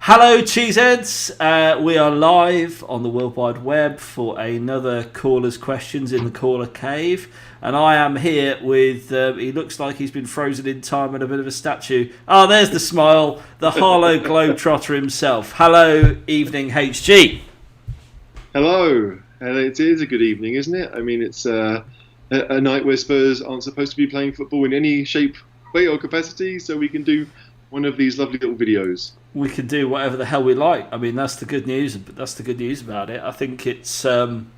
Hello, Cheeseheads. We are live on the World Wide Web for another Caller's Questions in the Caller Cave. And I am here with, he looks like he's been frozen in time and a bit of a statue. Oh, there's the smile, the Harlow Globetrotter himself. Hello, Evening HG. Hello, and it is a good evening, isn't it? I mean, it's a night where Spurs aren't supposed to be playing football in any shape, way, or capacity, so we can do one of these lovely little videos. We can do whatever the hell we like. I mean, that's the good news. That's the good news about it. I think it's and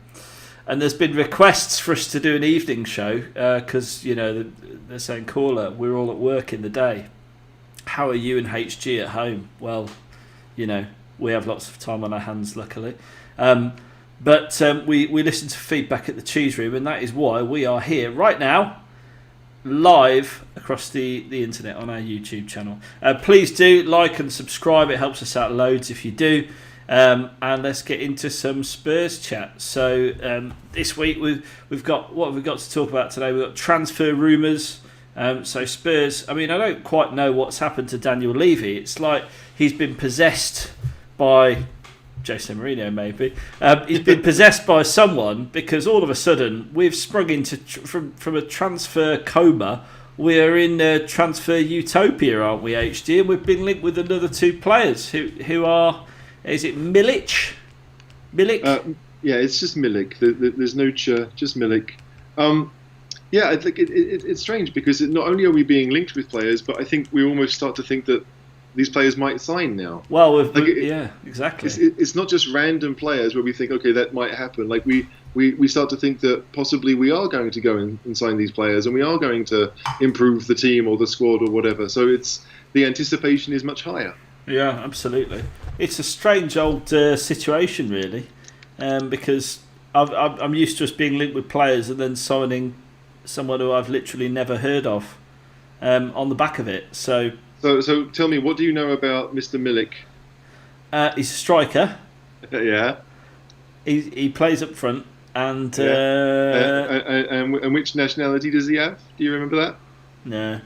there's been requests for us to do an evening show because they're saying, caller, we're all at work in the day. How are you and HG at home? Well, we have lots of time on our hands, luckily. But we listen to feedback at the Cheese Room, and that is why we are here right now, live across the internet on our YouTube channel. Please do like and subscribe. It helps us out loads if you do. And let's get into some Spurs chat. So this week we've got, what have we got to talk about today? We've got transfer rumours. So Spurs, I mean, I don't quite know what's happened to Daniel Levy. It's like he's been possessed by Jose Mourinho, maybe. He's been possessed by someone because all of a sudden we've sprung into from a transfer coma. We're in transfer utopia, aren't we, HD? And we've been linked with another two players who are, is it Milik? Milik? Yeah, it's just Milik. There's no ch, just Milik. Yeah, I think it's strange because not only are we being linked with players, but I think we almost start to think that these players might sign now. Well, yeah, exactly. It's not just random players where we think, okay, that might happen. Like we start to think that possibly we are going to go and sign these players, and we are going to improve the team or the squad or whatever. So the anticipation is much higher. Yeah, absolutely. It's a strange old situation, really, because I'm used to us being linked with players and then signing someone who I've literally never heard of on the back of it. So tell me, what do you know about Mr. Milik? He's a striker. Yeah. He plays up front, and and which nationality does he have? Do you remember that? No.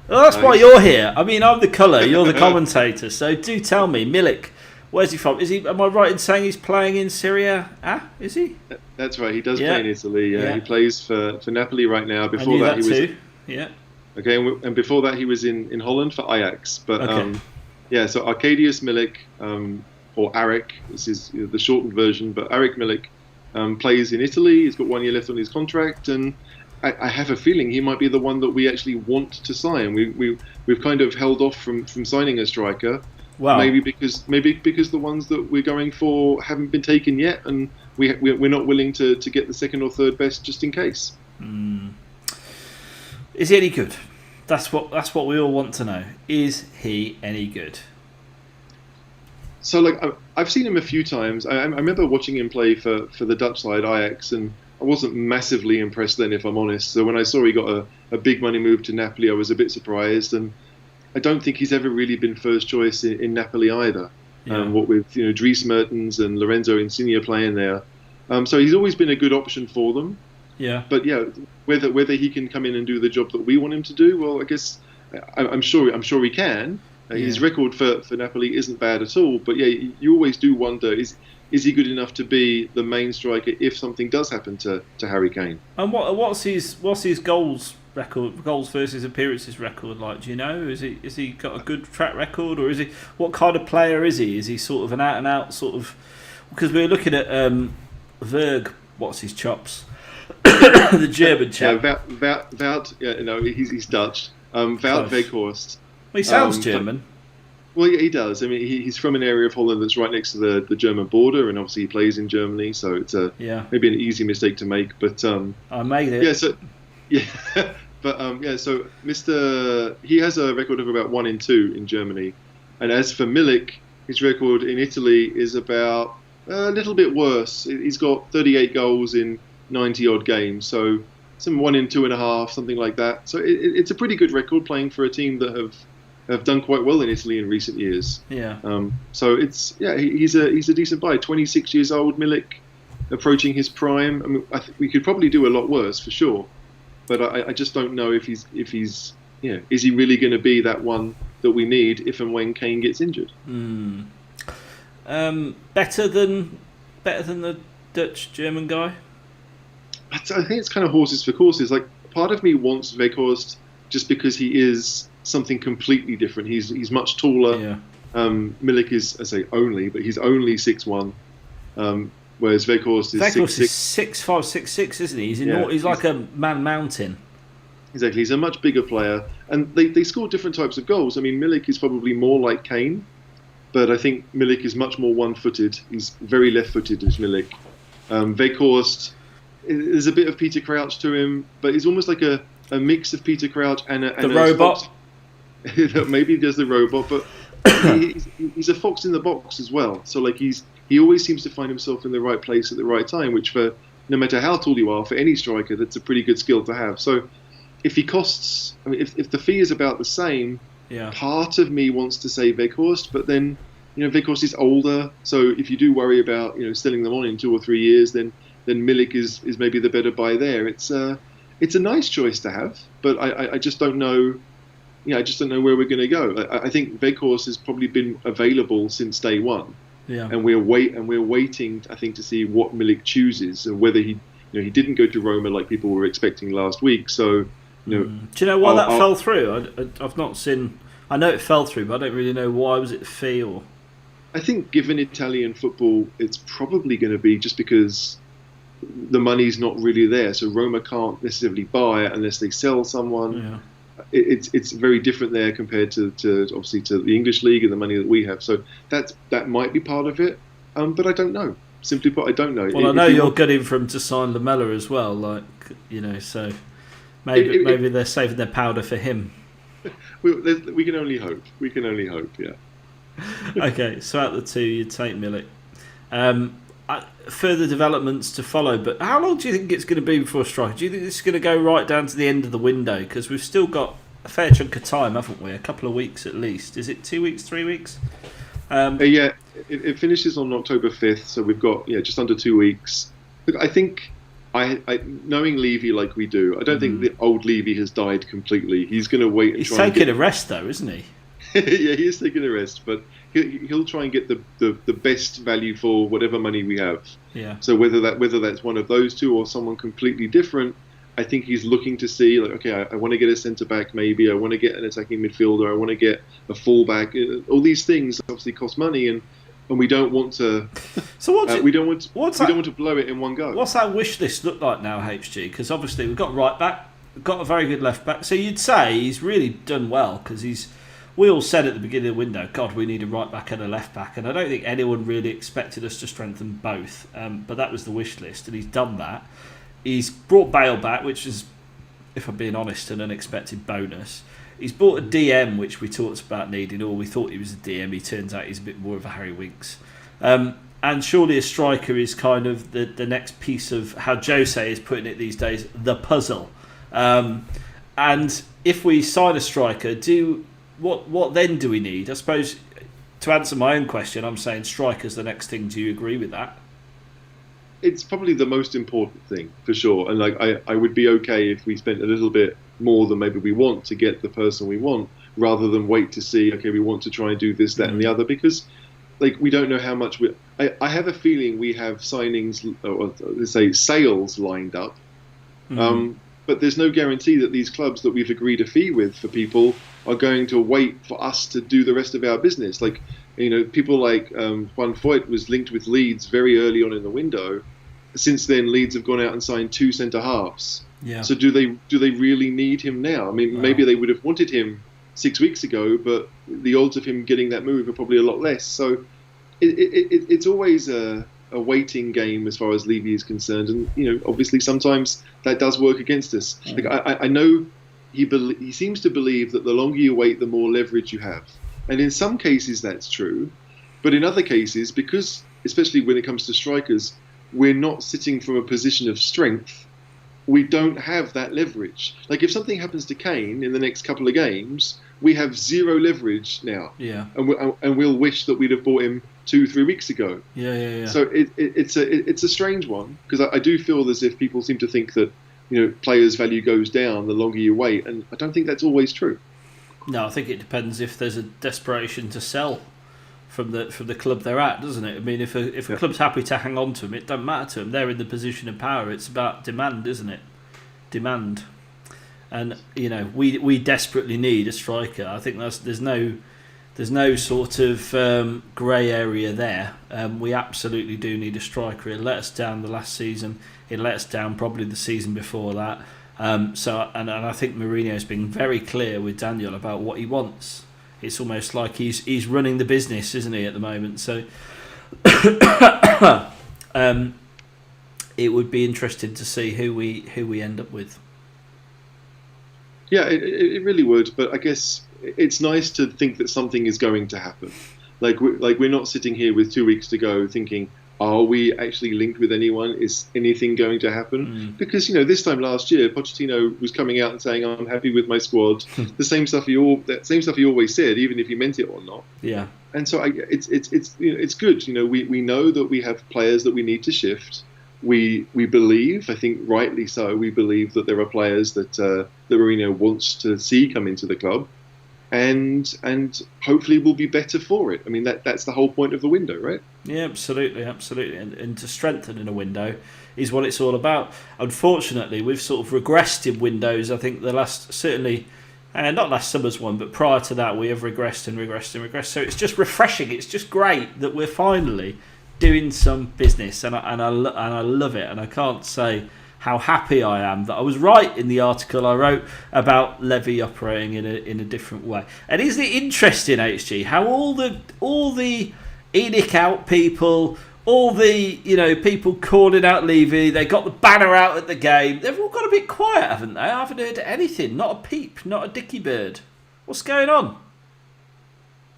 Well, that's why you're here. I mean, I'm the colour, you're the commentator. So do tell me, Milik, where's he from? Is he? Am I right in saying he's playing in Syria? Is he? That's right. He does play in Italy. Yeah. He plays for Napoli right now. Before I knew that, he was. Too. Yeah. Okay, and before that he was in Holland for Ajax. But okay. So Arkadiusz Milik, or Arik, this is the shortened version, but Arik Milik plays in Italy. He's got 1 year left on his contract, and I have a feeling he might be the one that we actually want to sign. We've kind of held off from signing a striker. Wow. Maybe because the ones that we're going for haven't been taken yet, and we're not willing to get the second or third best just in case. Is he any good? That's what we all want to know. Is he any good? So, like, I've seen him a few times. I remember watching him play for the Dutch side, Ajax, and I wasn't massively impressed then, if I'm honest. So when I saw he got a big money move to Napoli, I was a bit surprised. And I don't think he's ever really been first choice in Napoli either. Yeah. What with Dries Mertens and Lorenzo Insigne playing there. So he's always been a good option for them. Yeah. But yeah, whether he can come in and do the job that we want him to do, well, I guess I'm sure he can. His record for Napoli isn't bad at all. But yeah, you always do wonder, is he good enough to be the main striker if something does happen to Harry Kane? And what's his goals record, goals versus appearances record like? Do you know? Is he got a good track record, or is he, what kind of player is he? Is he sort of an out and out sort of? Because we were looking at Verg, what's his chops? The German chap. Yeah, he's Dutch. Wout Weghorst. Well, he sounds German. Well, yeah, he does. I mean, he's from an area of Holland that's right next to the German border, and obviously he plays in Germany, so it's maybe an easy mistake to make. But I made it. Yeah. So yeah, but So he has a record of about 1-2 in Germany, and as for Milik, his record in Italy is about a little bit worse. He's got 38 goals in 90 odd games, so some 1-2.5, something like that. So it's a pretty good record playing for a team that have done quite well in Italy in recent years. Yeah. So he's a decent buy. 26 years old, Milik, approaching his prime. I mean, we could probably do a lot worse for sure, but I just don't know if he's is he really going to be that one that we need if and when Kane gets injured. Better than the Dutch German guy. I think it's kind of horses for courses. Like, part of me wants Weghorst just because he is something completely different. He's much taller. Yeah. Milik is, I say only, but he's only 6'1", whereas Weghorst is 6'6". Is 6'5", 6'6", isn't he? He's like a man mountain. Exactly, he's a much bigger player, and they score different types of goals. I mean, Milik is probably more like Kane, but I think Milik is much more one-footed. He's very left-footed as Milik. Weghorst, there's a bit of Peter Crouch to him, but he's almost like a mix of Peter Crouch and a robot. Maybe there's the robot, but he's a fox in the box as well. So like he always seems to find himself in the right place at the right time, which for no matter how tall you are, for any striker, that's a pretty good skill to have. So if he costs, I mean, if the fee is about the same, part of me wants to say Weghorst, but then Weghorst is older, so if you do worry about selling them on in 2 or 3 years, then Milik is maybe the better buy there. It's a nice choice to have, but I just don't know. I just don't know where we're going to go. I think Weghorst has probably been available since day one, and we're waiting. I think to see what Milik chooses and whether he didn't go to Roma like people were expecting last week. So do you know why that fell through? I've not seen. I know it fell through, but I don't really know why. Was it fee or? I think given Italian football, it's probably going to be just because the money's not really there. So Roma can't necessarily buy it unless they sell someone. Yeah. It's very different there compared to obviously to the English league and the money that we have. So that might be part of it, but I don't know. Simply put, I don't know. Well, I know you're getting for him to sign Lamella as well, so maybe they're saving their powder for him. We can only hope. We can only hope. Yeah. Okay, so out of the two, you'd take Milik. Further developments to follow, but how long do you think it's going to be before a striker? Do you think this is going to go right down to the end of the window? Because we've still got a fair chunk of time, haven't we? A couple of weeks at least. Is it 2 weeks, 3 weeks? Yeah, it finishes on October 5th, so we've got just under 2 weeks. Look, I think, knowing Levy like we do, I don't think the old Levy has died completely. He's going to wait and He's taking a rest, though, isn't he? Yeah, he is taking a rest, but he'll try and get the best value for whatever money we have. Yeah. So whether that's one of those two or someone completely different, I think he's looking to see, like, okay, I want to get a centre back, maybe I want to get an attacking midfielder, I want to get a fullback. All these things obviously cost money, and we don't want to. So we don't want to blow it in one go. What's our wish list look like now, HG? Because obviously we've got right back, we've got a very good left back. So you'd say he's really done well because we all said at the beginning of the window, God, we need a right back and a left back, and I don't think anyone really expected us to strengthen both. But that was the wish list, and he's done that. He's brought Bale back, which is, if I'm being honest, an unexpected bonus. He's brought a DM, which we talked about needing, or we thought he was a DM. He turns out he's a bit more of a Harry Winks. And surely a striker is kind of the next piece of, how Jose is putting it these days, the puzzle. And if we sign a striker, what then do we need? I suppose, to answer my own question, I'm saying striker's the next thing. Do you agree with that? It's probably the most important thing, for sure. And I would be okay if we spent a little bit more than maybe we want to get the person we want, rather than wait to see, okay, we want to try and do this, that, and the other, because we don't know how much I have a feeling we have signings, or let's say sales lined up. But there's no guarantee that these clubs that we've agreed a fee with for people are going to wait for us to do the rest of our business. People like Juan Foyt was linked with Leeds very early on in the window. Since then, Leeds have gone out and signed 2 centre halves. Yeah. So do they really need him now? I mean, maybe they would have wanted him 6 weeks ago, but the odds of him getting that move are probably a lot less. So it's always a waiting game as far as Levy is concerned, and obviously sometimes that does work against us. I know he seems to believe that the longer you wait, the more leverage you have, and in some cases that's true, but in other cases, because especially when it comes to strikers, we're not sitting from a position of strength. We don't have that leverage. Like if something happens to Kane in the next couple of games, we have zero leverage now. Yeah. And we'll wish that we'd have bought him 2-3 weeks ago. Yeah. So it's a strange one, because I do feel as if people seem to think that players' value goes down the longer you wait, and I don't think that's always true. No, I think it depends if there's a desperation to sell. from the club they're at, doesn't it? I mean, if a club's happy to hang on to them, it doesn't matter to them. They're in the position of power. It's about demand, isn't it? Demand. And we desperately need a striker. I think there's no sort of grey area there. We absolutely do need a striker. It let us down the last season. It let us down probably the season before that. So I think Mourinho's been very clear with Daniel about what he wants. It's almost like he's running the business, isn't he, at the moment? So it would be interesting to see who we end up with. Yeah, it really would. But I guess it's nice to think that something is going to happen. Like we're not sitting here with 2 weeks to go thinking, are we actually linked with anyone? Is anything going to happen? Because this time last year, Pochettino was coming out and saying, "I'm happy with my squad." The same stuff he always said, even if he meant it or not. Yeah. And so it's good. We know that we have players that we need to shift. We believe, I think rightly so, we believe that there are players that Mourinho wants to see come into the club, and hopefully will be better for it. I mean, that's the whole point of the window, right? Yeah, absolutely. And to strengthen in a window is what it's all about. Unfortunately, we've sort of regressed in windows. I think the last, certainly, not last summer's one, but prior to that, we have regressed and regressed. So it's just refreshing. It's just great that we're finally doing some business, and I love it, and I can't say how happy I am that I was right in the article I wrote about Levy operating in a different way. And isn't it interesting, HG, how all the Enoch out people, all the people calling out Levy, they got the banner out at the game, they've all got a bit quiet, haven't they? I haven't heard anything, not a peep, not a dicky bird. What's going on?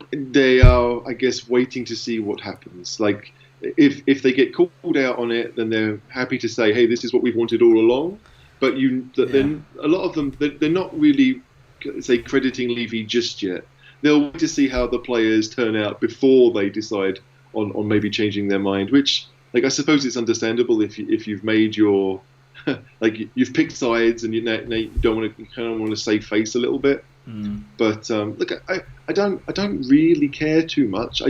They are, I guess, waiting to see what happens. Like, if they get called out on it, then they're happy to say, "Hey, this is what we've wanted all along." But then a lot of them, they're not really, say, crediting Levy just yet. They'll wait to see how the players turn out before they decide on maybe changing their mind. Which, like, I suppose it's understandable if you've made your you've picked sides and you don't want to kind of want to save face a little bit. But look, I don't really care too much.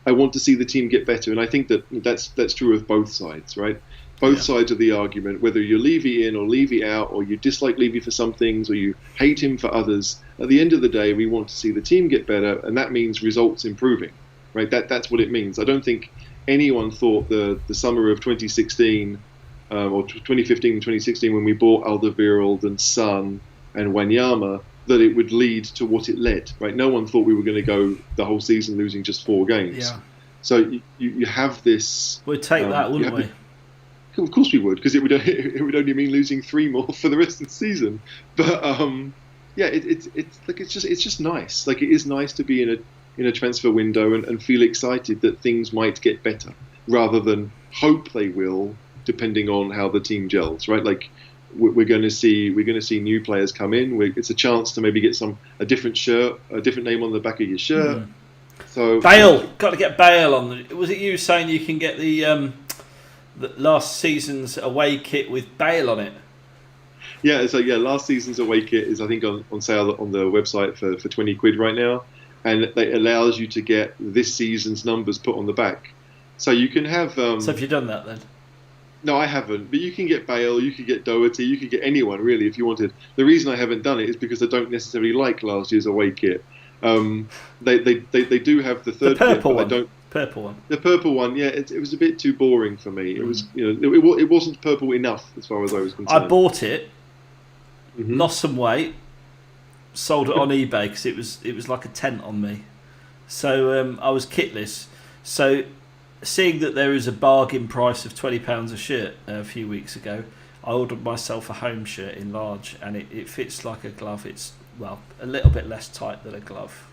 I want to see the team get better, and I think that's true of both sides, right? Both sides of the argument, whether you're Levy in or Levy out, or you dislike Levy for some things, or you hate him for others. At the end of the day, we want to see the team get better, and that means results improving, right? That's what it means. I don't think anyone thought the summer of 2016 or 2015 and 2016, when we bought Alderweireld and Son and Wanyama, that it would lead to what it led, right? No one thought we were going to go the whole season losing just 4 games. Yeah. So you have this. We'd take that, wouldn't we? Of course we would, because it would only mean losing 3 more for the rest of the season. But it's just nice. Like, it is nice to be in a transfer window and feel excited that things might get better, rather than hope they will, depending on how the team gels, right? Like, we're going to see new players come in. It's a chance to maybe get a different shirt, a different name on the back of your shirt. So Bale, got to get Bale on. Was it you saying you can get the last season's away kit with Bale on it? Yeah, so last season's away kit is, I think, on sale on the website for £20 right now, and it allows you to get this season's numbers put on the back. So you can have. So have you done that then? No, I haven't. But you can get Bale, you can get Doherty, you can get anyone really if you wanted. The reason I haven't done it is because I don't necessarily like last year's away kit. They do have the third purple kit, but one. I don't. Purple one. The purple one, yeah, it was a bit too boring for me. It was, it wasn't purple enough as far as I was concerned. I bought it, lost some weight, sold it on eBay because it was like a tent on me. So I was kitless. So seeing that there is a bargain price of £20 a shirt a few weeks ago, I ordered myself a home shirt in large, and it fits like a glove. It's, well, a little bit less tight than a glove,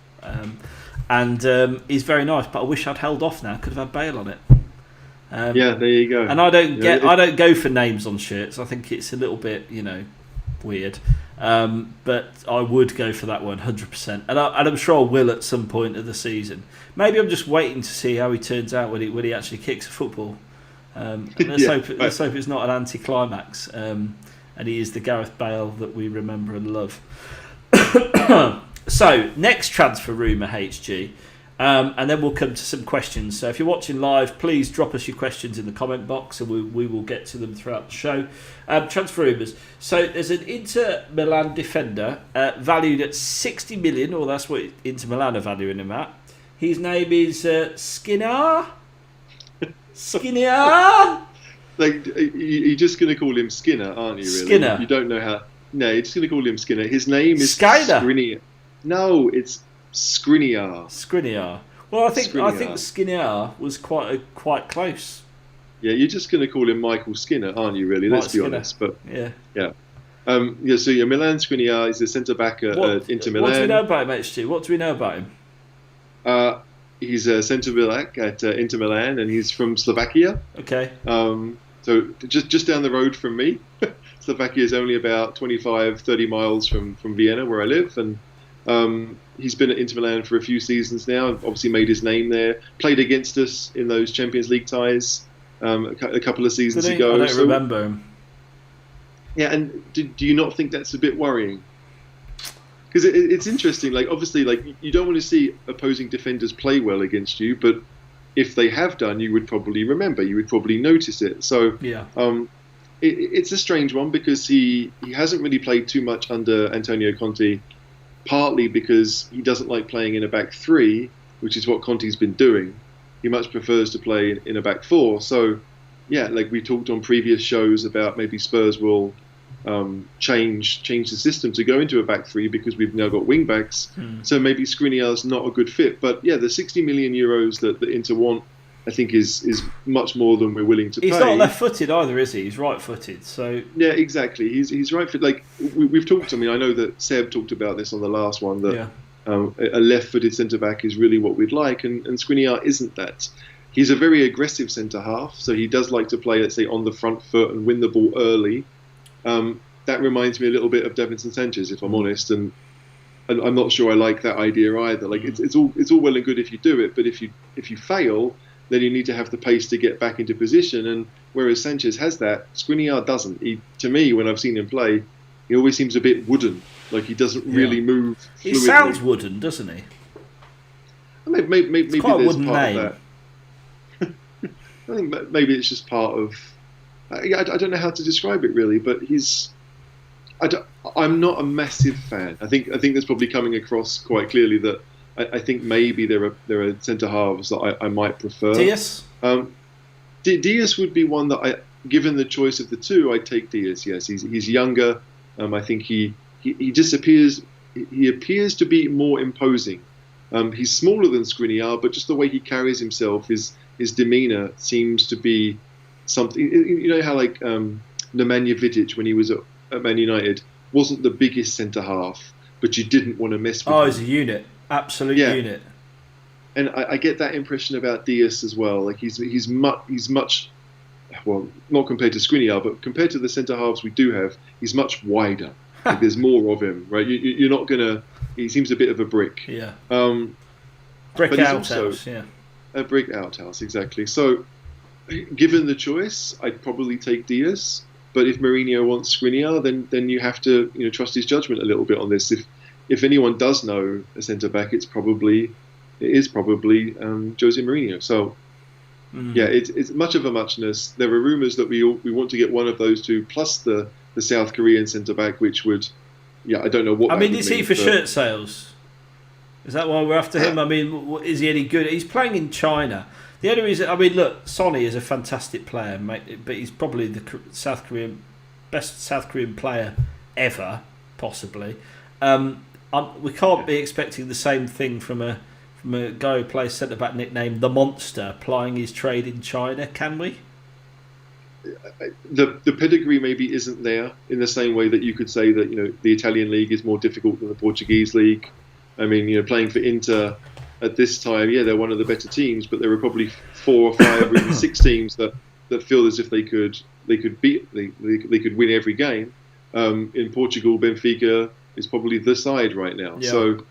and is very nice. But I wish I'd held off now. Could have had Bale on it. Yeah, there you go. And I don't go for names on shirts. I think it's a little bit, weird. But I would go for that one 100%, and I'm sure I will at some point of the season. Maybe I'm just waiting to see how he turns out when he actually kicks a football. Let's hope it's not an anticlimax, and he is the Gareth Bale that we remember and love. So, next transfer rumour, HG. And then we'll come to some questions. So if you're watching live, please drop us your questions in the comment box and we will get to them throughout the show. Transfer rumours. So there's an Inter Milan defender valued at 60 million, or that's what Inter Milan are valuing him at. His name is Skinner. Skinner? Like, you're just going to call him Skinner, aren't you, really? Skinner. You don't know how... No, you're just going to call him Skinner. His name is Skriniar. Skriniar. No, it's Skriniar. Skriniar. Well, I think Skriniar. Skriniar was quite close. Yeah, you're just going to call him Michael Skinner, aren't you? Really, let's be honest. But yeah. So Milan Skriniar is the centre back at Inter Milan. What do we know about him, HG? What do we know about him? He's a centre back at Inter Milan, and he's from Slovakia. Okay. So just down the road from me. Slovakia is only about 25-30 miles from Vienna, where I live, and he's been at Inter Milan for a few seasons now, and obviously made his name there. Played against us in those Champions League ties a couple of seasons ago. I don't remember him. Yeah, and do you not think that's a bit worrying? Because it's interesting. Like, obviously, like, you don't want to see opposing defenders play well against you, but if they have done, you would probably remember. You would probably notice it. So yeah. It's a strange one because he hasn't really played too much under Antonio Conte, partly because he doesn't like playing in a back three, which is what Conte's been doing. He much prefers to play in a back four. So, yeah, like we talked on previous shows about maybe Spurs will change the system to go into a back three because we've now got wing backs. So maybe Skriniar's not a good fit. But yeah, the 60 million euros that Inter want, I think is much more than we're willing to pay. He's not left-footed either, is he? He's right-footed. So yeah, exactly. He's right-footed. Like we've talked. I mean, I know that Seb talked about this on the last one. That a left-footed centre back is really what we'd like, and Skriniar isn't that. He's a very aggressive centre half, so he does like to play, let's say, on the front foot and win the ball early. That reminds me a little bit of Davinson Sanchez, if I'm honest, and I'm not sure I like that idea either. Like it's all well and good if you do it, but if you fail, then you need to have the pace to get back into position. And whereas Sanchez has that, Skriniar doesn't. To me, when I've seen him play, he always seems a bit wooden. Like he doesn't really move fluidly. He sounds wooden, doesn't he? Maybe it's quite a there's wooden part name. of that. I think maybe it's just part of... I don't know how to describe it really, but I'm not a massive fan. I think that's probably coming across quite clearly that I think maybe there are centre halves that I might prefer. Diaz? Diaz would be one that given the choice of the two, I'd take Diaz. Yes, he's younger. I think he just appears to be more imposing. He's smaller than Skriniar, but just the way he carries himself, his demeanour seems to be something. You know how like Nemanja Vidic when he was at Man United wasn't the biggest centre half, but you didn't want to mess with him. He's a unit. Absolute unit. And I get that impression about Diaz as well. Like he's much, well, not compared to Skriniar, but compared to the centre halves we do have, he's much wider. Like there's more of him, right? You're not gonna. He seems a bit of a brick. Yeah. Brick outhouse. Yeah. A brick outhouse, exactly. So, given the choice, I'd probably take Diaz. But if Mourinho wants Skriniar, then you have to trust his judgment a little bit on this. If anyone does know a centre back, it is probably Jose Mourinho. So yeah, it's much of a muchness. There are rumours that we want to get one of those two plus the South Korean centre back, which would I don't know what. I mean, is he for shirt sales? Is that why we're after him? I mean, is he any good? He's playing in China. The only reason, I mean, look, Sonny is a fantastic player, mate, but he's probably the best South Korean player ever, possibly. We can't be expecting the same thing from a guy who plays centre back nicknamed the Monster, plying his trade in China, can we? The pedigree maybe isn't there in the same way that you could say that the Italian league is more difficult than the Portuguese league. I mean, playing for Inter at this time, they're one of the better teams, but there are probably 4 or 5 or even 6 teams that feel as if they could win every game. In Portugal, Benfica is probably the side right now. Yeah. So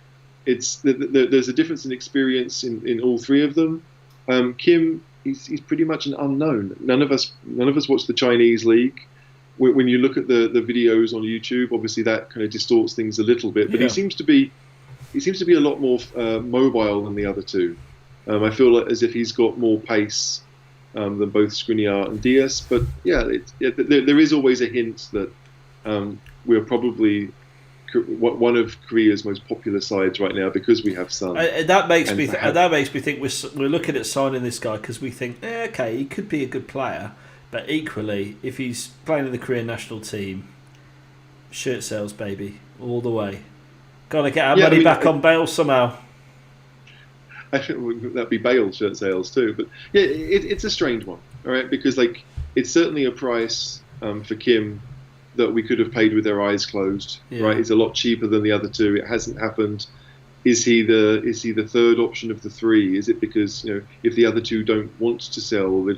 there's a difference in experience in all 3 of them. Kim, he's pretty much an unknown. None of us watch the Chinese league. When you look at the videos on YouTube, obviously that kind of distorts things a little bit. But he seems to be he seems to be a lot more mobile than the other two. I feel like as if he's got more pace than both Skriniar and Diaz. But yeah, there is always a hint that we're probably one of Korea's most popular sides right now because we have Son. That makes me think we're looking at signing this guy because we think, okay, he could be a good player, but equally, if he's playing in the Korean national team, shirt sales, baby, all the way. Got to get our money back on Bale somehow. I think that'd be Bale shirt sales too, but yeah, it's a strange one, all right, because like it's certainly a price for Kim that we could have paid with their eyes closed, right? It's a lot cheaper than the other two. It hasn't happened. Is he the third option of the three? Is it because if the other two don't want to sell or they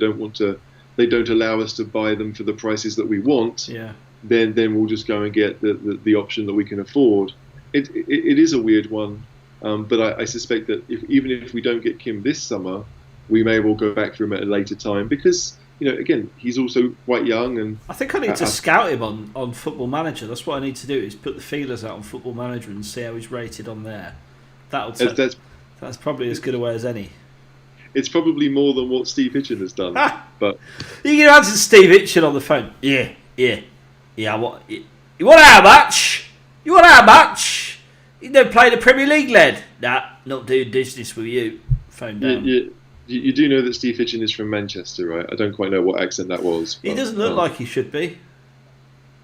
don't allow us to buy them for the prices that we want? Yeah. Then we'll just go and get the option that we can afford. It is a weird one, but I suspect that even if we don't get Kim this summer, we may well go back for him at a later time because. Again, he's also quite young, and I think I need to scout him on Football Manager. That's what I need to do: is put the feelers out on Football Manager and see how he's rated on there. That's probably as good a way as any. It's probably more than what Steve Hitchen has done. But you can answer Steve Hitchen on the phone. Yeah. What? You want how much? You want how much? You don't play the Premier League, lad. Nah, not doing business with you. Phone down. You do know that Steve Hitchen is from Manchester, right? I don't quite know what accent that was. He doesn't look like he should be.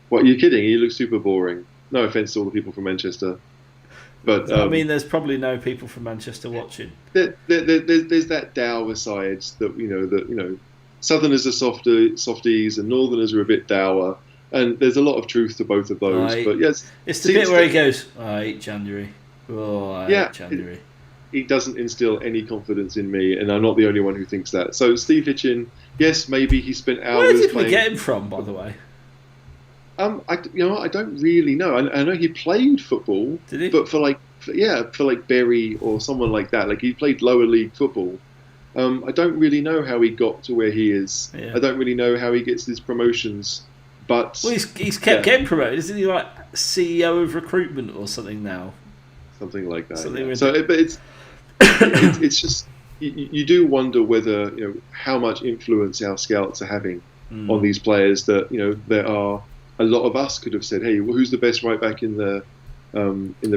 What, you're kidding? He looks super boring. No offence to all the people from Manchester. But I mean, there's probably no people from Manchester watching. There's that dour side that, Southerners are softies and Northerners are a bit dour. And there's a lot of truth to both of those. Right. But yes, it's the bit where he goes, I hate January. Oh, I hate January. He doesn't instill any confidence in me, and I'm not the only one who thinks that. So Steve Hitchen, yes, maybe he spent hours. Where did we get him from, by the way? I don't really know. I know he played football, did he? But for Bury or someone like that. Like he played lower league football. I don't really know how he got to where he is. Yeah. I don't really know how he gets his promotions. But he's kept getting promoted, isn't he? Like CEO of recruitment or something now. Something like that. But it's just you do wonder whether how much influence our scouts are having on these players. That there are a lot of us could have said, hey, well, who's the best right back in the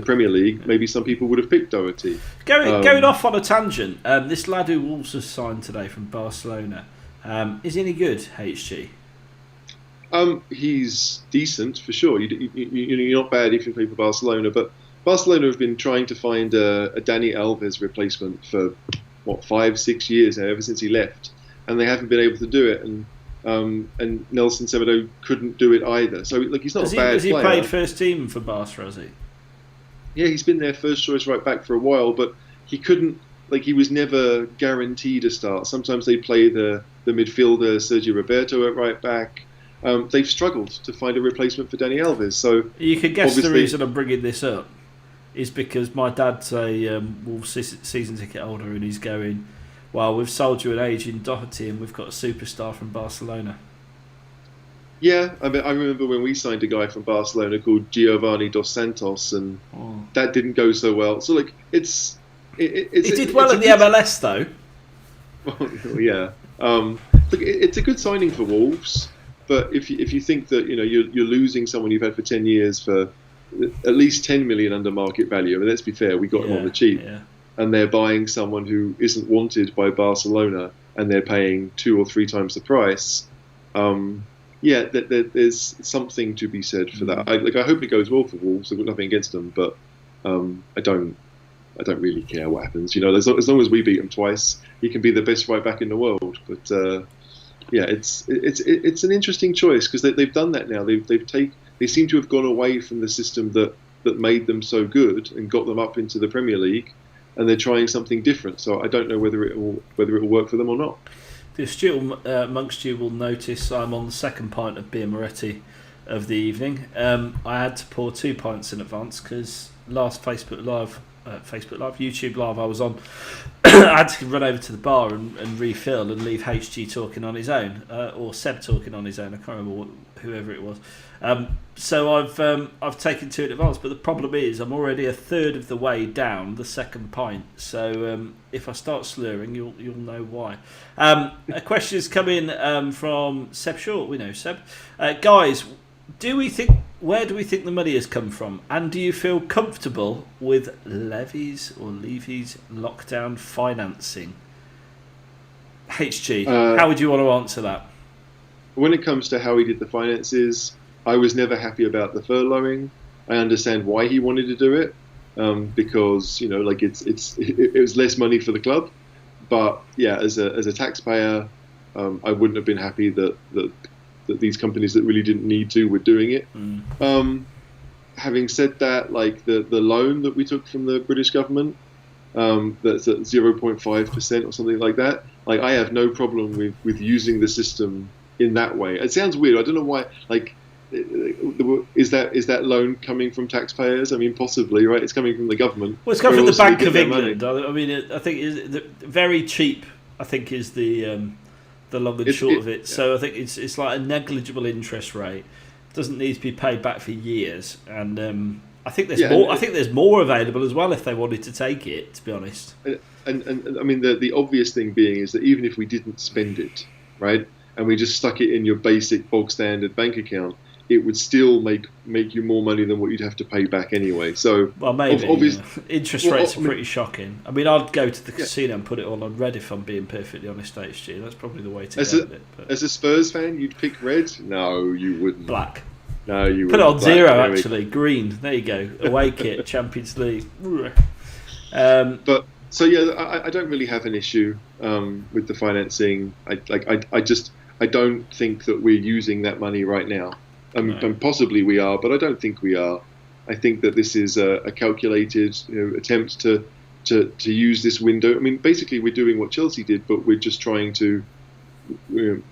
Premier League? Maybe some people would have picked Doherty. Going off on a tangent, this lad who also signed today from Barcelona, is he any good? HG. He's decent for sure. You're not bad if you play for Barcelona, but. Barcelona have been trying to find a Dani Alves replacement for 5-6 years now, ever since he left, and they haven't been able to do it. And Nelson Semedo couldn't do it either. So he's not a bad player. Has he played first team for Barca? Has he? Yeah, he's been their first choice right back for a while, but he couldn't. He was never guaranteed a start. Sometimes they play the midfielder Sergio Roberto at right back. They've struggled to find a replacement for Dani Alves. So you can guess the reason I'm bringing this up. Is because my dad's a Wolves season ticket holder and he's going, well, we've sold you an aging Doherty and we've got a superstar from Barcelona. Yeah, I remember when we signed a guy from Barcelona called Giovanni Dos Santos, and that didn't go so well. So he did well at the MLS though. Yeah, it's a good signing for Wolves, but if you think that you're losing someone you've had for 10 years for at least 10 million under market value. I mean, let's be fair, we got him on the cheap, and they're buying someone who isn't wanted by Barcelona, and they're paying 2 or 3 times the price. There's something to be said for that. I hope it goes well for Wolves. I've got nothing against them, but I don't really care what happens. As long as we beat them twice, he can be the best right back in the world. But it's an interesting choice because they've done that now. They seem to have gone away from the system that made them so good and got them up into the Premier League, and they're trying something different. So I don't know whether it will work for them or not. The astute amongst you will notice I'm on the second pint of beer Moretti of the evening. I had to pour 2 pints in advance because last Facebook Live Facebook Live, YouTube Live I was on, I had to run over to the bar and refill and leave HG talking on his own, or Seb talking on his own. I can't remember whoever it was. So I've taken two in advance, but the problem is I'm already a third of the way down the second pint. So if I start slurring, you'll know why. A question has come in from Seb Short. We know Seb. Guys, where do we think the money has come from? And do you feel comfortable with Levy's lockdown financing? HG, how would you want to answer that? When it comes to how he did the finances, I was never happy about the furloughing. I understand why he wanted to do it, because it was less money for the club. But yeah, as a taxpayer, I wouldn't have been happy that these companies that really didn't need to were doing it. Having said that, like the loan that we took from the British government, that's at 0.5% or something like that. Like I have no problem with using the system in that way. It sounds weird. I don't know why. Like, is that loan coming from taxpayers? I mean, possibly, right? It's coming from the government. Well, it's coming from the Bank of England. I mean, I think very cheap. I think is the long and short of it. Yeah. So I think it's like a negligible interest rate. It doesn't need to be paid back for years, and I think there's more. I think there's more available as well if they wanted to take it. To be honest, and I mean the obvious thing being is that even if we didn't spend it, right, and we just stuck it in your basic bog standard bank account, it would still make you more money than what you'd have to pay back anyway. So, well, maybe interest rates are pretty shocking. I mean, I'd go to the casino and put it all on red if I'm being perfectly honest, HG. That's probably the way to go with it. But as a Spurs fan, you'd pick red? No, you wouldn't. Black. No, you wouldn't. Put it on black, zero, actually. Green. There you go. Away kit, Champions League. But so yeah, I don't really have an issue with the financing. I don't think that we're using that money right now. And possibly we are, but I don't think we are. I think that this is a calculated attempt to use this window. I mean, basically we're doing what Chelsea did, but we're just trying to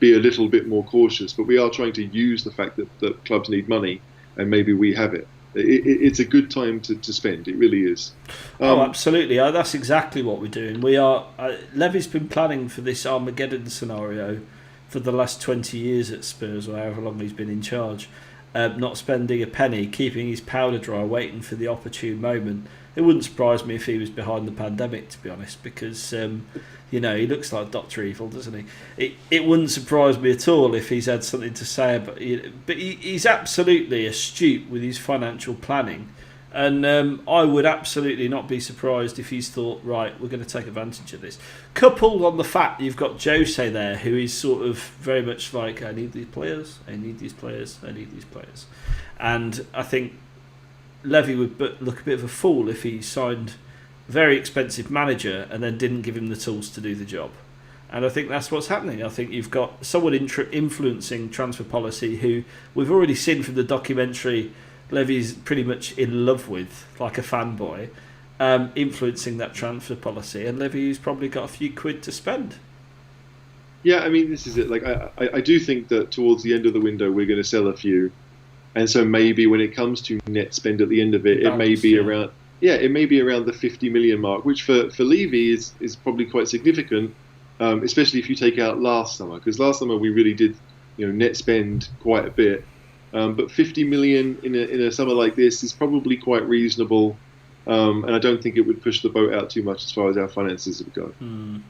be a little bit more cautious. But we are trying to use the fact that clubs need money, and maybe we have it. It's a good time to spend. It really is. Absolutely. That's exactly what we're doing. We are. Levy's been planning for this Armageddon scenario for the last 20 years at Spurs, or however long he's been in charge, not spending a penny, keeping his powder dry, waiting for the opportune moment. It wouldn't surprise me if he was behind the pandemic, to be honest, because he looks like Dr. Evil, doesn't he? It wouldn't surprise me at all if he's had something to say about it. But he's absolutely astute with his financial planning. And I would absolutely not be surprised if he's thought, right, we're going to take advantage of this. Coupled on the fact you've got Jose there, who is sort of very much like, I need these players, I need these players, I need these players. And I think Levy would look a bit of a fool if he signed a very expensive manager and then didn't give him the tools to do the job. And I think that's what's happening. I think you've got someone influencing transfer policy who we've already seen from the documentary Levy's pretty much in love with, like a fanboy, influencing that transfer policy, and Levy's probably got a few quid to spend. Yeah, I mean, this is it. Like, I do think that towards the end of the window, we're going to sell a few, and so maybe when it comes to net spend at the end of it, it may be around the 50 million mark, which for Levy is probably quite significant, especially if you take out last summer, because last summer we really did net spend quite a bit. But 50 million in a summer like this is probably quite reasonable, and I don't think it would push the boat out too much as far as our finances have gone.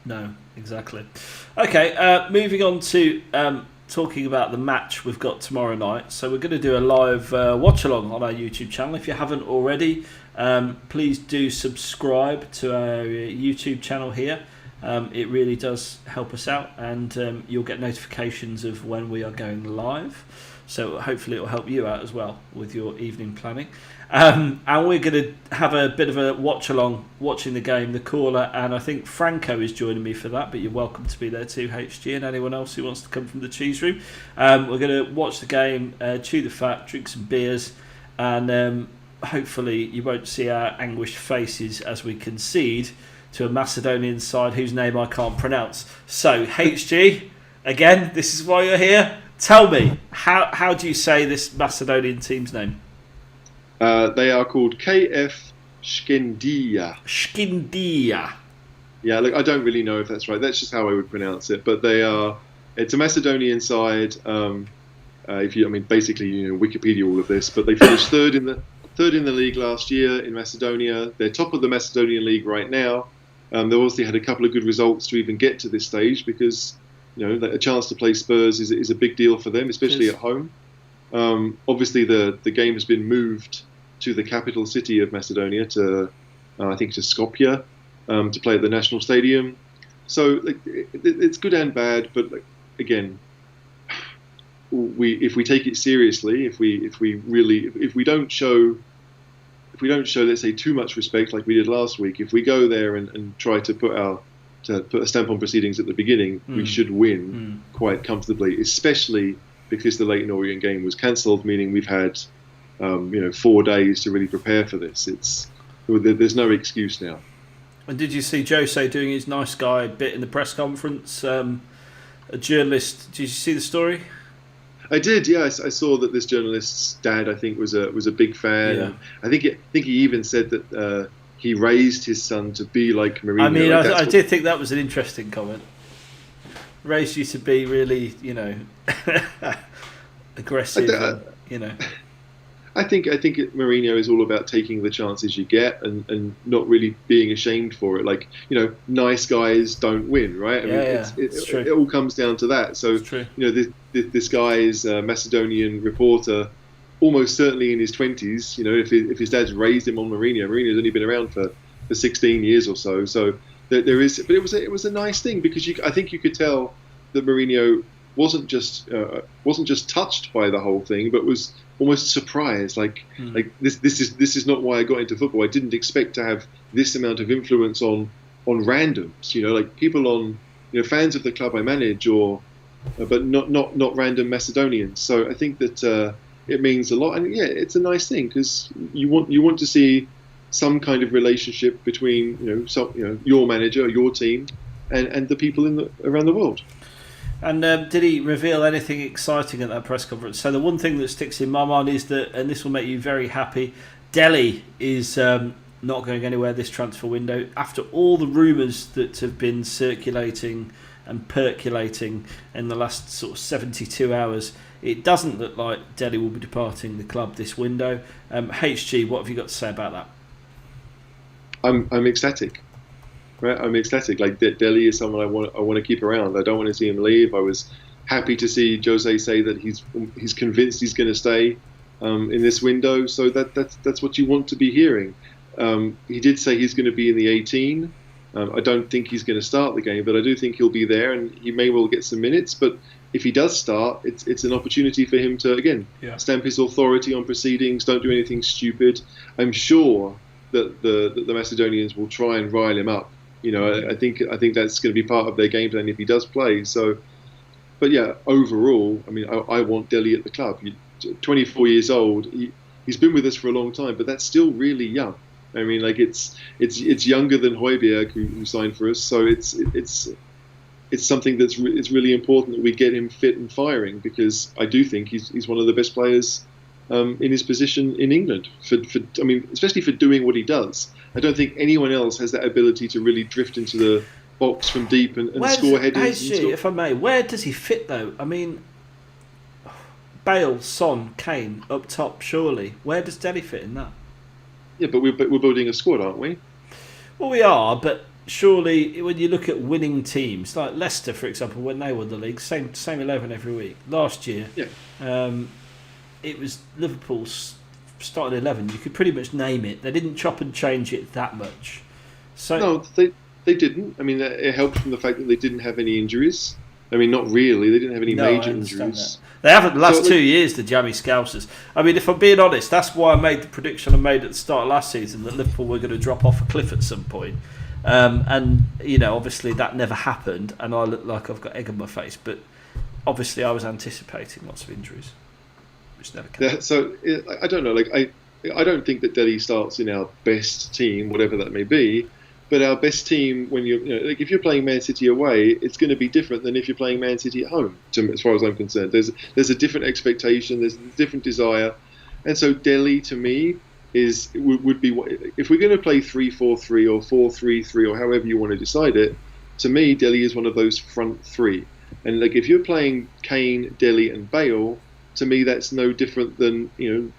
No, exactly. Okay, moving on to talking about the match we've got tomorrow night. So we're going to do a live watch-along on our YouTube channel. If you haven't already, please do subscribe to our YouTube channel here. It really does help us out, and you'll get notifications of when we are going live. So hopefully it will help you out as well with your evening planning. And we're going to have a bit of a watch-along, watching the game, the caller, and I think Franco is joining me for that, but you're welcome to be there too, HG, and anyone else who wants to come from the cheese room. We're going to watch the game, chew the fat, drink some beers, and hopefully you won't see our anguished faces as we concede to a Macedonian side whose name I can't pronounce. So, HG, again, this is why you're here. Tell me, how do you say this Macedonian team's name? They are called KF Shkindia. Shkindia. Yeah, look, I don't really know if that's right. That's just how I would pronounce it. But they are. It's a Macedonian side. Basically, Wikipedia all of this. But they finished third in the league last year in Macedonia. They're top of the Macedonian league right now. They obviously had a couple of good results to even get to this stage because a chance to play Spurs is a big deal for them, especially at home. Obviously, the game has been moved to the capital city of Macedonia, to Skopje, to play at the national stadium. So it's good and bad, but again, if we take it seriously, if we don't show, let's say, too much respect like we did last week, if we go there and try to put a stamp on proceedings at the beginning, we should win quite comfortably, especially because the Leyton Orient game was cancelled, meaning we've had 4 days to really prepare for this. There's no excuse now. And did you see Jose doing his nice guy bit in the press conference? A journalist. Did you see the story? I did. Yeah, I saw that this journalist's dad, I think, was a big fan. Yeah. I think he even said that he raised his son to be like Mourinho. I mean, I did think that was an interesting comment. Raised you to be really, aggressive. I think Mourinho is all about taking the chances you get and not really being ashamed for it. Like, nice guys don't win, right? It's true. It all comes down to that. So, this guy's Macedonian reporter, almost certainly in his 20s, if his dad's raised him on Mourinho's only been around for 16 years or so. So there is, but it was a nice thing because I think you could tell that Mourinho wasn't just touched by the whole thing, but was almost surprised. Like this is not why I got into football. I didn't expect to have this amount of influence on randoms. Like people on fans of the club I manage, but not random Macedonians. So I think that it means a lot, and it's a nice thing because you want to see some kind of relationship between your manager, your team, and the people around the world. And did he reveal anything exciting at that press conference? So the one thing that sticks in my mind is that, and this will make you very happy, Delhi is not going anywhere this transfer window. After all the rumours that have been circulating and percolating in the last sort of 72 hours, it doesn't look like Delhi will be departing the club this window. HG, what have you got to say about that? I'm ecstatic. Right, I'm ecstatic. Like Delhi is someone I want to keep around. I don't want to see him leave. I was happy to see Jose say that he's convinced he's going to stay in this window. So that's what you want to be hearing. He did say he's going to be in the 18. I don't think he's going to start the game, but I do think he'll be there, and he may well get some minutes. But if he does start, it's an opportunity for him to stamp his authority on proceedings. Don't do anything stupid. I'm sure that the Macedonians will try and rile him up. I think that's going to be part of their game plan if he does play. So, but yeah, overall, I mean, I want Delhi at the club. 24 years old. He's been with us for a long time, but that's still really young. I mean, like it's younger than Højbjerg who signed for us. So it's something it's really important that we get him fit and firing, because I do think he's one of the best players in his position in England. Especially for doing what he does. I don't think anyone else has that ability to really drift into the box from deep and score headers. If I may, where does he fit though? I mean, Bale, Son, Kane up top, surely. Where does Delhi fit in that? Yeah, but we're building a squad, aren't we? Well, we are, but surely when you look at winning teams, like Leicester, for example, when they won the league, same 11 every week. Last year, it was Liverpool's starting 11. You could pretty much name it. They didn't chop and change it that much. So no, they didn't. I mean, it helped from the fact that they didn't have any injuries. I mean, not really. They didn't have any major injuries. That. They haven't the last 2 years, the Jammy Scousers. I mean, if I'm being honest, that's why I made the prediction I made at the start of last season that Liverpool were going to drop off a cliff at some point. And, obviously that never happened, and I look like I've got egg on my face. But obviously I was anticipating lots of injuries, which never came. Yeah, so I don't know. Like I don't think that Delhi starts in our best team, whatever that may be. But our best team, when like if you're playing Man City away, it's going to be different than if you're playing Man City at home. As far as I'm concerned, there's a different expectation, there's a different desire, and so Delhi to me would be if we're going to play 3-4-3 or 4-3-3 or however you want to decide it. To me, Delhi is one of those front three, and like if you're playing Kane, Delhi, and Bale, to me that's no different than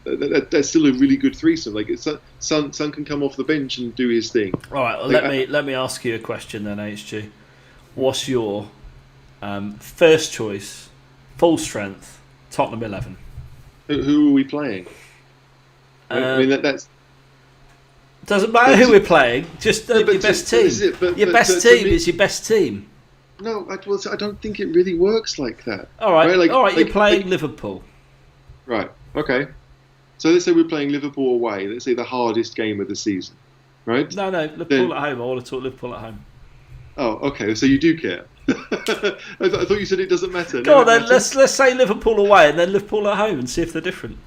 that's still a really good threesome. Like Son can come off the bench and do his thing. All right, well, let me ask you a question then, HG. What's your first choice, full strength Tottenham 11? Who are we playing? I mean that's. Doesn't matter who we're playing, just your best team. Your best team is your best team. No, I don't think it really works like that. All right, you're playing Liverpool. Right, okay. So let's say we're playing Liverpool away. Let's say the hardest game of the season, right? No, Liverpool at home. I want to talk Liverpool at home. Oh, okay, so you do care. I thought you said it doesn't matter. Go on then, let's say Liverpool away and then Liverpool at home and see if they're different.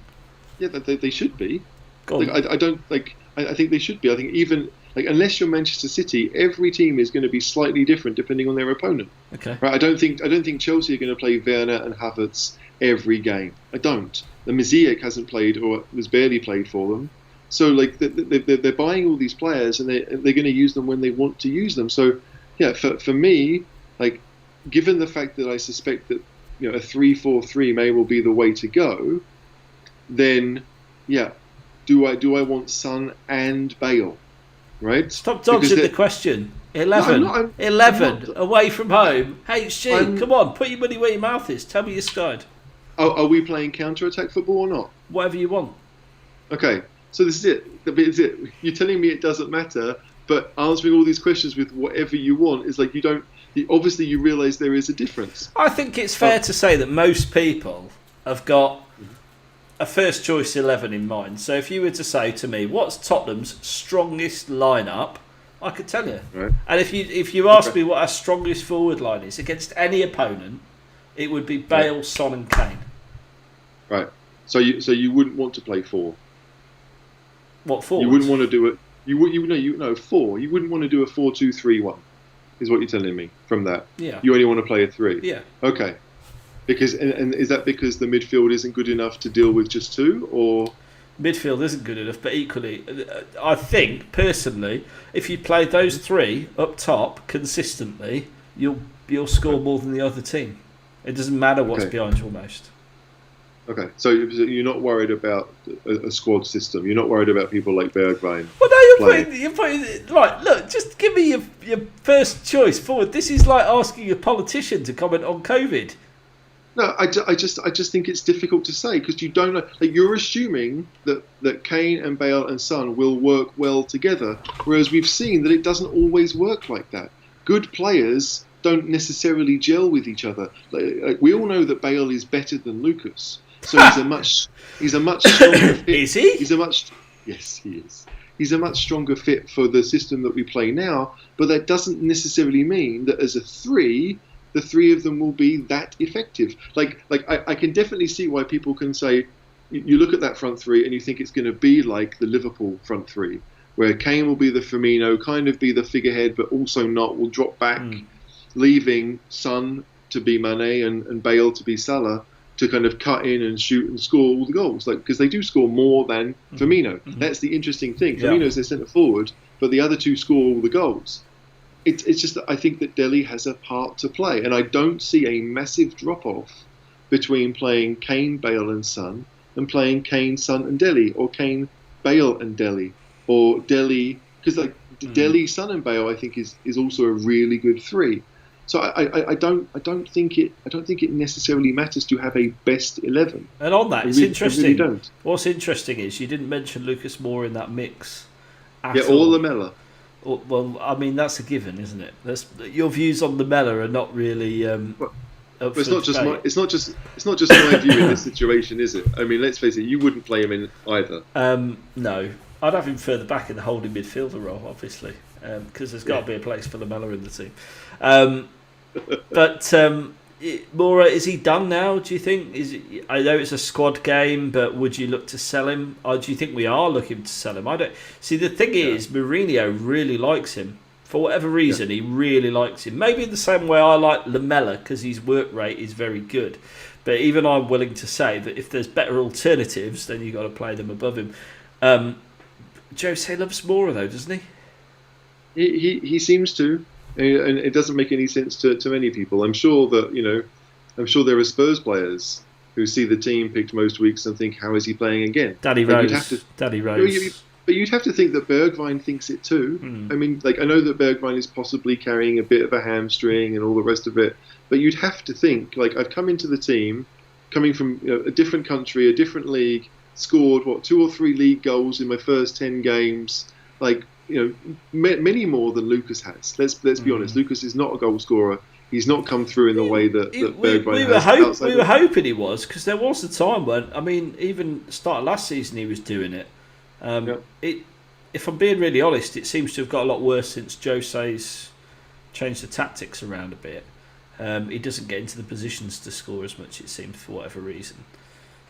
Yeah, they should be. Go on. I think they should be. I think even unless you're Manchester City, every team is going to be slightly different depending on their opponent. Okay. Right. I don't think Chelsea are going to play Werner and Havertz every game. I don't. The Ziyech hasn't played or was barely played for them. So they're buying all these players and they're going to use them when they want to use them. So yeah, for me, given the fact that I suspect that a 3-4-3 may well be the way to go, then yeah. Do I want Son and Bale? Right? Stop dodging the question. 11. No, 11 away from home. HG, come on, put your money where your mouth is. Tell me your side. Are we playing counter-attack football or not? Whatever you want. Okay, so this is it. This is it. You're telling me it doesn't matter, but answering all these questions with whatever you want is like you don't. Obviously, you realise there is a difference. I think it's fair to say that most people have got a first choice 11 in mind. So if you were to say to me, what's Tottenham's strongest lineup, I could tell you. Right. And if you ask me what our strongest forward line is against any opponent, it would be Bale, Son, and Kane. Right. So you wouldn't want to play 4. What 4? You wouldn't want to do it. You 4. You wouldn't want to do a 4-2-3-1. Is what you're telling me from that? Yeah. You only want to play a 3. Yeah. Okay. Because and is that because the midfield isn't good enough to deal with just 2, or midfield isn't good enough? But equally, I think personally, if you play those 3 up top consistently, you'll score more than the other team. It doesn't matter what's behind you almost. Okay, so you're not worried about a squad system. You're not worried about people like Bergwijn. Well, no, you're putting right. Look, just give me your first choice forward. This is like asking a politician to comment on COVID. No, I just think it's difficult to say because you don't know. You're assuming that Kane and Bale and Son will work well together, whereas we've seen that it doesn't always work like that. Good players don't necessarily gel with each other. We all know that Bale is better than Lucas, so he's a much stronger fit. Is he? Yes, he is. He's a much stronger fit for the system that we play now, but that doesn't necessarily mean that as a 3. The 3 of them will be that effective. I can definitely see why people can say, you look at that front 3 and you think it's going to be like the Liverpool front 3, where Kane will be the Firmino, kind of be the figurehead, but also not, will drop back, leaving Son to be Mane and Bale to be Salah, to kind of cut in and shoot and score all the goals. Because they do score more than Firmino. That's the interesting thing. Yeah. Firmino's their centre forward, but the other 2 score all the goals. It's just that I think that Delhi has a part to play, and I don't see a massive drop-off between playing Kane, Bale and Son and playing Kane, Son and Delhi, or Kane, Bale and Delhi, or Delhi, because Delhi, Son and Bale I think is also a really good 3. So I don't think it necessarily matters to have a best 11. And on that, it's interesting. I really don't. What's interesting is you didn't mention Lucas Moore in that mix. Or Lamella. Well, I mean that's a given, isn't it? Your views on Lamella are not really. But it's not just my view in this situation, is it? I mean, let's face it. You wouldn't play him in either. No, I'd have him further back in the holding midfielder role, obviously, because there's got to be a place for Lamella in the team. But Mora, is he done now? Do you think? I know it's a squad game, but would you look to sell him? Or do you think we are looking to sell him? I don't see. The thing is, Mourinho really likes him for whatever reason. He really likes him. Maybe in the same way I like Lamella because his work rate is very good. But even I'm willing to say that if there's better alternatives, then you've got to play them above him. Jose loves Mora though, doesn't he? He seems to, and it doesn't make any sense to many people. I'm sure that I'm sure there are Spurs players who see the team picked most weeks and think, how is he playing again? Daddy Rose. But you'd have to think that Bergwijn thinks it too. I mean, I know that Bergwijn is possibly carrying a bit of a hamstring and all the rest of it, but you'd have to think, I've come into the team, coming from a different country, a different league, scored, 2 or 3 league goals in my first 10 games, many more than Lucas has. Let's be honest, Lucas is not a goal scorer. He's not come through in the way that Bergwijn has. We were hoping he was, because there was a time when, even start of last season he was doing it. If I'm being really honest, it seems to have got a lot worse since Jose's changed the tactics around a bit. He doesn't get into the positions to score as much, it seems, for whatever reason.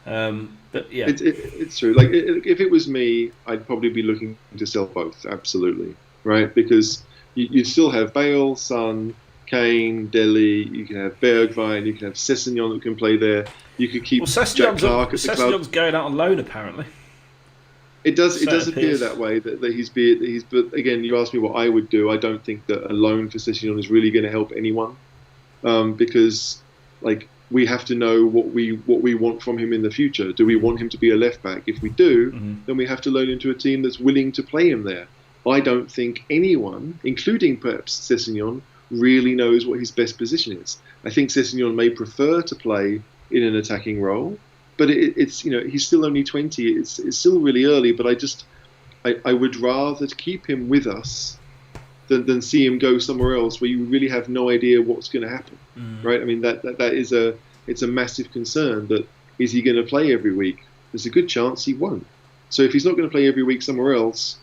But yeah, it's true. If it was me, I'd probably be looking to sell both. Absolutely, right? Because you'd still have Bale, Son, Kane, Dele. You can have Bergwijn. You can have Sessegnon that can play there. You could keep Jack Clark at the club. Sessegnon's going out on loan apparently. It does appear that way that he's. But again, you asked me what I would do. I don't think that a loan for Sessegnon is really going to help anyone, because we have to know what we want from him in the future. Do we want him to be a left back? If we do, then we have to loan into a team that's willing to play him there. I don't think anyone, including perhaps Sessegnon, really knows what his best position is. I think Sessegnon may prefer to play in an attacking role, but it's he's still only 20. It's still really early. But I would rather keep him with us than see him go somewhere else where you really have no idea what's going to happen, right? I mean that is it's a massive concern. That is he going to play every week? There's a good chance he won't. So if he's not going to play every week somewhere else,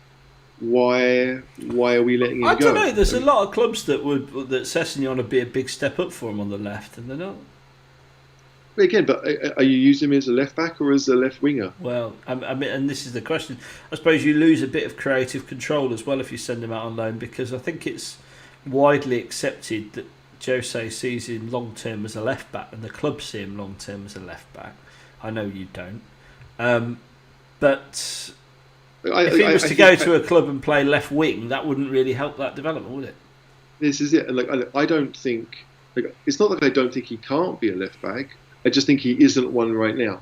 why are we letting him go? I don't know. There's a lot of clubs that Sessegnon would be a big step up for him on the left, and they're not. But again, are you using him as a left back or as a left winger? Well, I mean, and this is the question. I suppose you lose a bit of creative control as well if you send him out on loan, because I think it's widely accepted that Jose sees him long term as a left back, and the club see him long term as a left back. I know you don't, but if he was to go to a club and play left wing, that wouldn't really help that development, would it? This is it. I don't think. It's not that I don't think he can't be a left back. I just think he isn't one right now.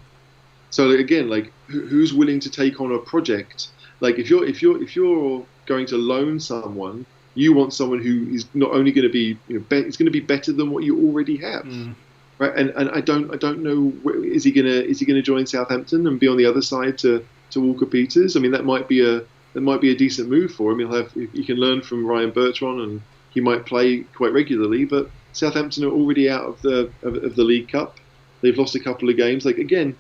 So again, who's willing to take on a project? If you're going to loan someone, you want someone who is not only going to be, it's going to be better than what you already have, right? And I don't know, is he gonna join Southampton and be on the other side to Walker Peters? I mean, that might be a decent move for him. He can learn from Ryan Bertrand and he might play quite regularly. But Southampton are already out of the League Cup. They've lost a couple of games. Again,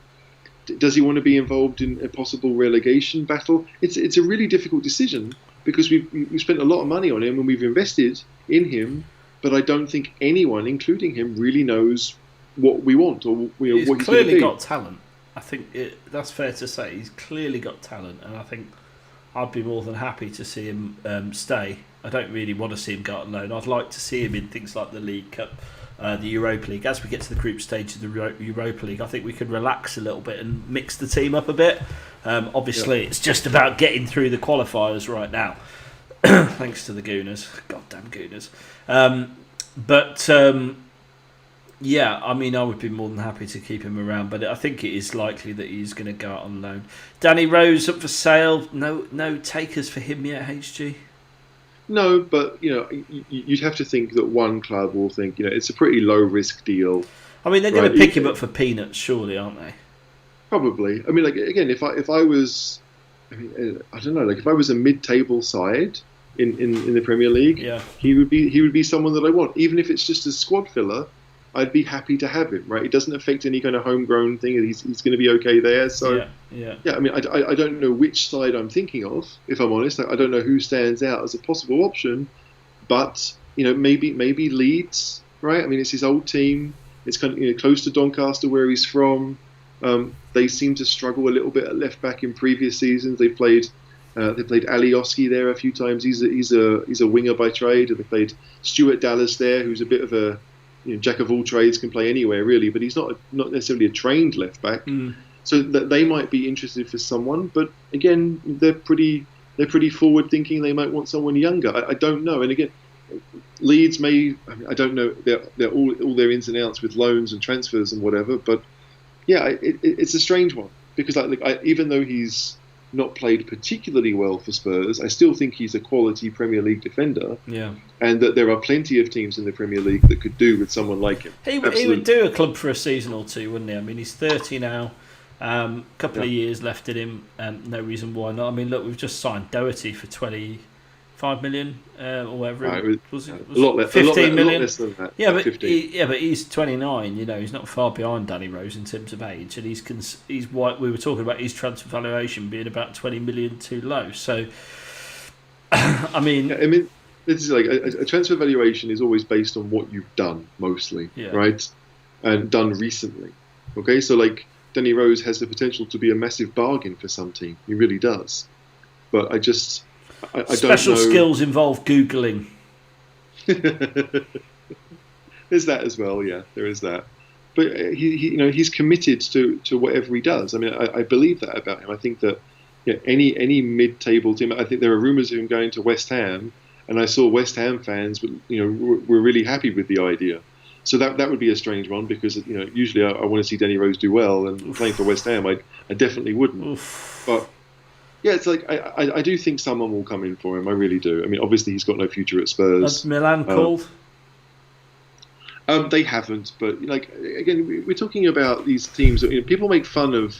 does he want to be involved in a possible relegation battle? It's a really difficult decision because we've spent a lot of money on him and we've invested in him, but I don't think anyone, including him, really knows what we want or what he's clearly got talent. I think that's fair to say. He's clearly got talent, and I think I'd be more than happy to see him stay. I don't really want to see him go out on loan. I'd like to see him in things like the League Cup, the Europa League. As we get to the group stage of the Europa League, I think we can relax a little bit and mix the team up a bit. Obviously, It's just about getting through the qualifiers right now, thanks to the Gooners. Goddamn Gooners. Yeah, I mean, I would be more than happy to keep him around, but I think it is likely that he's going to go out on loan. Danny Rose up for sale. No takers for him yet, HG? No, but you'd have to think that one club will think it's a pretty low risk deal. I mean, they're going to pick him up for peanuts, surely, aren't they? Probably. I mean, again, if I was, I don't know, if I was a mid-table side in the Premier League, he would be someone that I want, even if it's just a squad filler. I'd be happy to have him, right? It doesn't affect any kind of homegrown thing. He's going to be okay there. So yeah. I mean, I don't know which side I'm thinking of, if I'm honest. I don't know who stands out as a possible option, but maybe Leeds, right? I mean, it's his old team. It's kind of close to Doncaster, where he's from. They seem to struggle a little bit at left back in previous seasons. They played Alioski there a few times. He's a winger by trade. And they played Stuart Dallas there, who's a bit of a jack of all trades, can play anywhere really, but he's not necessarily a trained left back. So that they might be interested for someone, but again, they're pretty they're pretty forward thinking. They might want someone younger. I don't know. And again, Leeds may. I don't know. They're all their ins and outs with loans and transfers and whatever. But yeah, it's a strange one because even though he's not played particularly well for Spurs, I still think he's a quality Premier League defender. Yeah. And that there are plenty of teams in the Premier League that could do with someone like him. He would do a club for a season or two, wouldn't he? I mean, he's 30 now. Couple of years left in him. No reason why not. I mean, look, we've just signed Doherty for 25 million or whatever. Right, was a lot less. 15 million. A lot less than that. Yeah, like but 15. but he's 29. You know, he's not far behind Danny Rose in terms of age, and he's what we were talking about his transfer valuation being about 20 million too low. So, I mean, this is like a transfer valuation is always based on what you've done mostly, right? And done recently. Okay, so like Danny Rose has the potential to be a massive bargain for some team. He really does. But I don't know. Special skills involve Googling. There's that as well, yeah. There is that. But he's committed to whatever he does. I mean, I believe that about him. I think that any mid-table team. I think there are rumours of him going to West Ham, and I saw West Ham fans, were really happy with the idea. So that would be a strange one because usually I want to see Danny Rose do well, and playing for West Ham, I definitely wouldn't. Oof. But yeah, it's like I do think someone will come in for him. I really do. I mean, obviously he's got no future at Spurs. Has Milan called? They haven't, but again, we're talking about these teams. People make fun of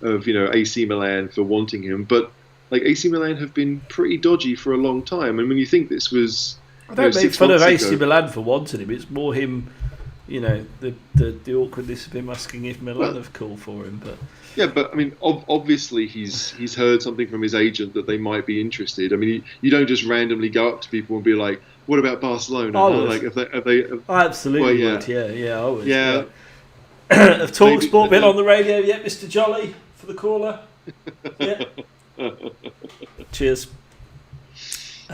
AC Milan for wanting him, but AC Milan have been pretty dodgy for a long time. And when you think this was, I don't make fun of AC Milan for wanting him. It's more him, the awkwardness of him asking if Milan have called for him. But yeah, but I mean, obviously he's heard something from his agent that they might be interested. I mean, you don't just randomly go up to people and be like, "What about Barcelona?" I would. Like, if they I absolutely well, would. Yeah, I would. Yeah. Have TalkSport been on the radio yet, Mr. Jolly, for the caller? Yeah. Cheers.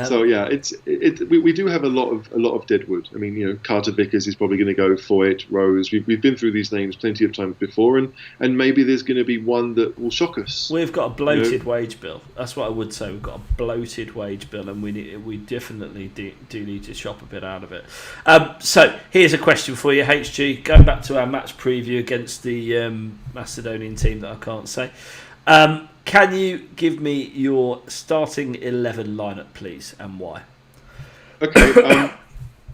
So yeah, we do have a lot of deadwood. I mean, Carter Vickers is probably going to go for it. Rose, we've been through these names plenty of times before, and maybe there's going to be one that will shock us. We've got a bloated wage bill. That's what I would say. We've got a bloated wage bill, and we definitely do need to shop a bit out of it. So here's a question for you, HG. Going back to our match preview against the Macedonian team that I can't say. Can you give me your starting 11 lineup, please, and why? Okay,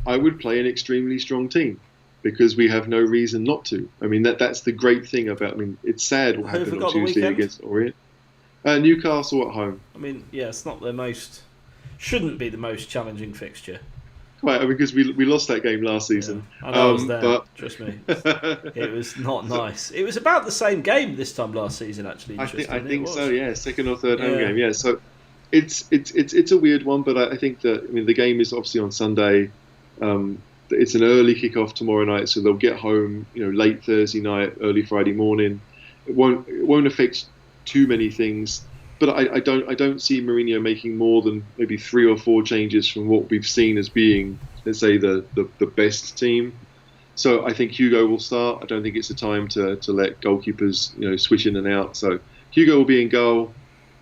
I would play an extremely strong team because we have no reason not to. I mean, that's the great thing about. I mean, it's sad what happened on Tuesday against Orient. Newcastle at home. I mean, yeah, it's not shouldn't be the most challenging fixture. Right, because we lost that game last season. Yeah, I was there, but trust me. It was not nice. It was about the same game this time last season, actually. I think so, yeah. Second or third home game, yeah. So it's a weird one, but I think that the game is obviously on Sunday. It's an early kickoff tomorrow night, so they'll get home, late Thursday night, early Friday morning. It won't affect too many things. But I don't see Mourinho making more than maybe 3 or 4 changes from what we've seen as being, let's say, the best team. So I think Hugo will start. I don't think it's a time to let goalkeepers switch in and out. So Hugo will be in goal.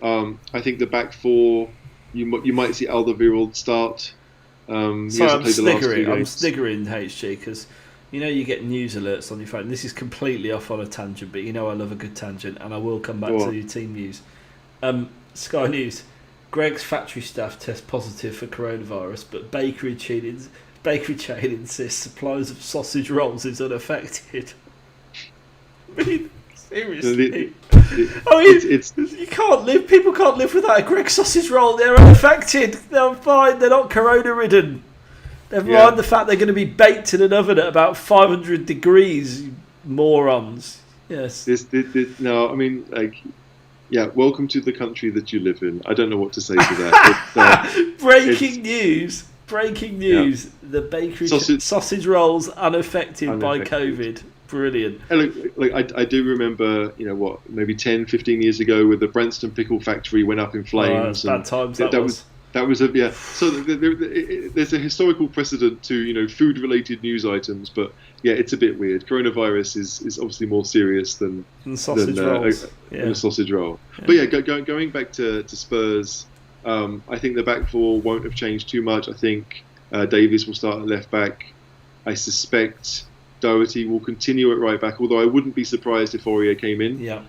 I think the back 4, you might see Alderweireld start. I'm sniggering, HG, because you get news alerts on your phone. This is completely off on a tangent, but I love a good tangent, and I will come back to your team news. Sky News. Greg's factory staff test positive for coronavirus, but bakery chain insists supplies of sausage rolls is unaffected. I mean, seriously. You can't live. People can't live without a Greg sausage roll. They're unaffected. They're fine. They're not corona-ridden. Never mind the fact they're going to be baked in an oven at about 500 degrees. You morons. Yes. No, I mean, yeah, welcome to the country that you live in. I don't know what to say to that. Breaking news. Yeah. The bakery sausage rolls unaffected by COVID. Brilliant. And look, I do remember, maybe 10, 15 years ago, where the Branston Pickle Factory went up in flames. Bad times. That was So there's a historical precedent to food-related news items, but yeah, it's a bit weird. Coronavirus is obviously more serious than sausage rolls. A sausage roll. Yeah. But yeah, going back to Spurs, I think the back four won't have changed too much. I think Davies will start at left back. I suspect Doherty will continue at right back, although I wouldn't be surprised if Aurier came in. Yeah.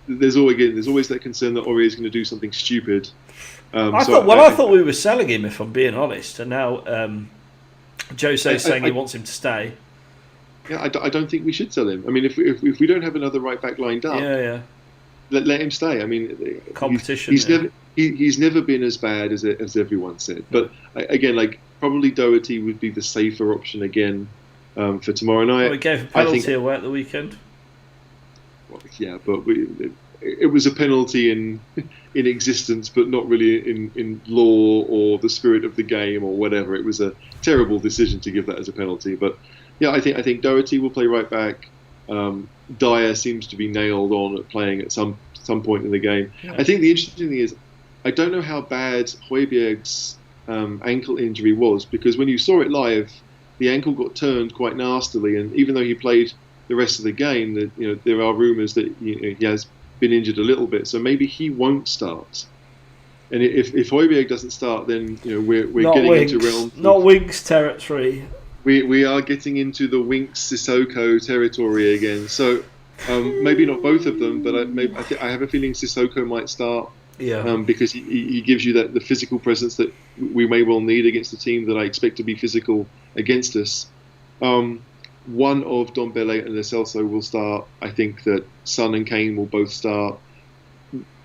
There's always that concern that Aurier is going to do something stupid. I thought we were selling him, if I'm being honest, and now Jose's saying he wants him to stay. Yeah, I don't think we should sell him. I mean, if we don't have another right back lined up, let him stay. I mean, competition. He's never been as bad as everyone said. But again, like probably Doherty would be the safer option again for tomorrow night. Well, we gave a penalty away at the weekend. Well, yeah, but it was a penalty in existence, but not really in law or the spirit of the game or whatever. It was a terrible decision to give that as a penalty. But yeah, I think Doherty will play right back. Dyer seems to be nailed on at playing at some point in the game. Yeah. I think the interesting thing is, I don't know how bad Højbjerg's ankle injury was, because when you saw it live, the ankle got turned quite nastily, and even though he played the rest of the game, there are rumours that he has been injured a little bit, so maybe he won't start. And if Højbjerg doesn't start, then we're getting into realms. Not Winks territory. We are getting into the Winks Sissoko territory again. So maybe not both of them, but I have a feeling Sissoko might start. Yeah. Because he gives you the physical presence that we may well need against a team that I expect to be physical against us. One of Dombele and Lo Celso will start. I think that Son and Kane will both start.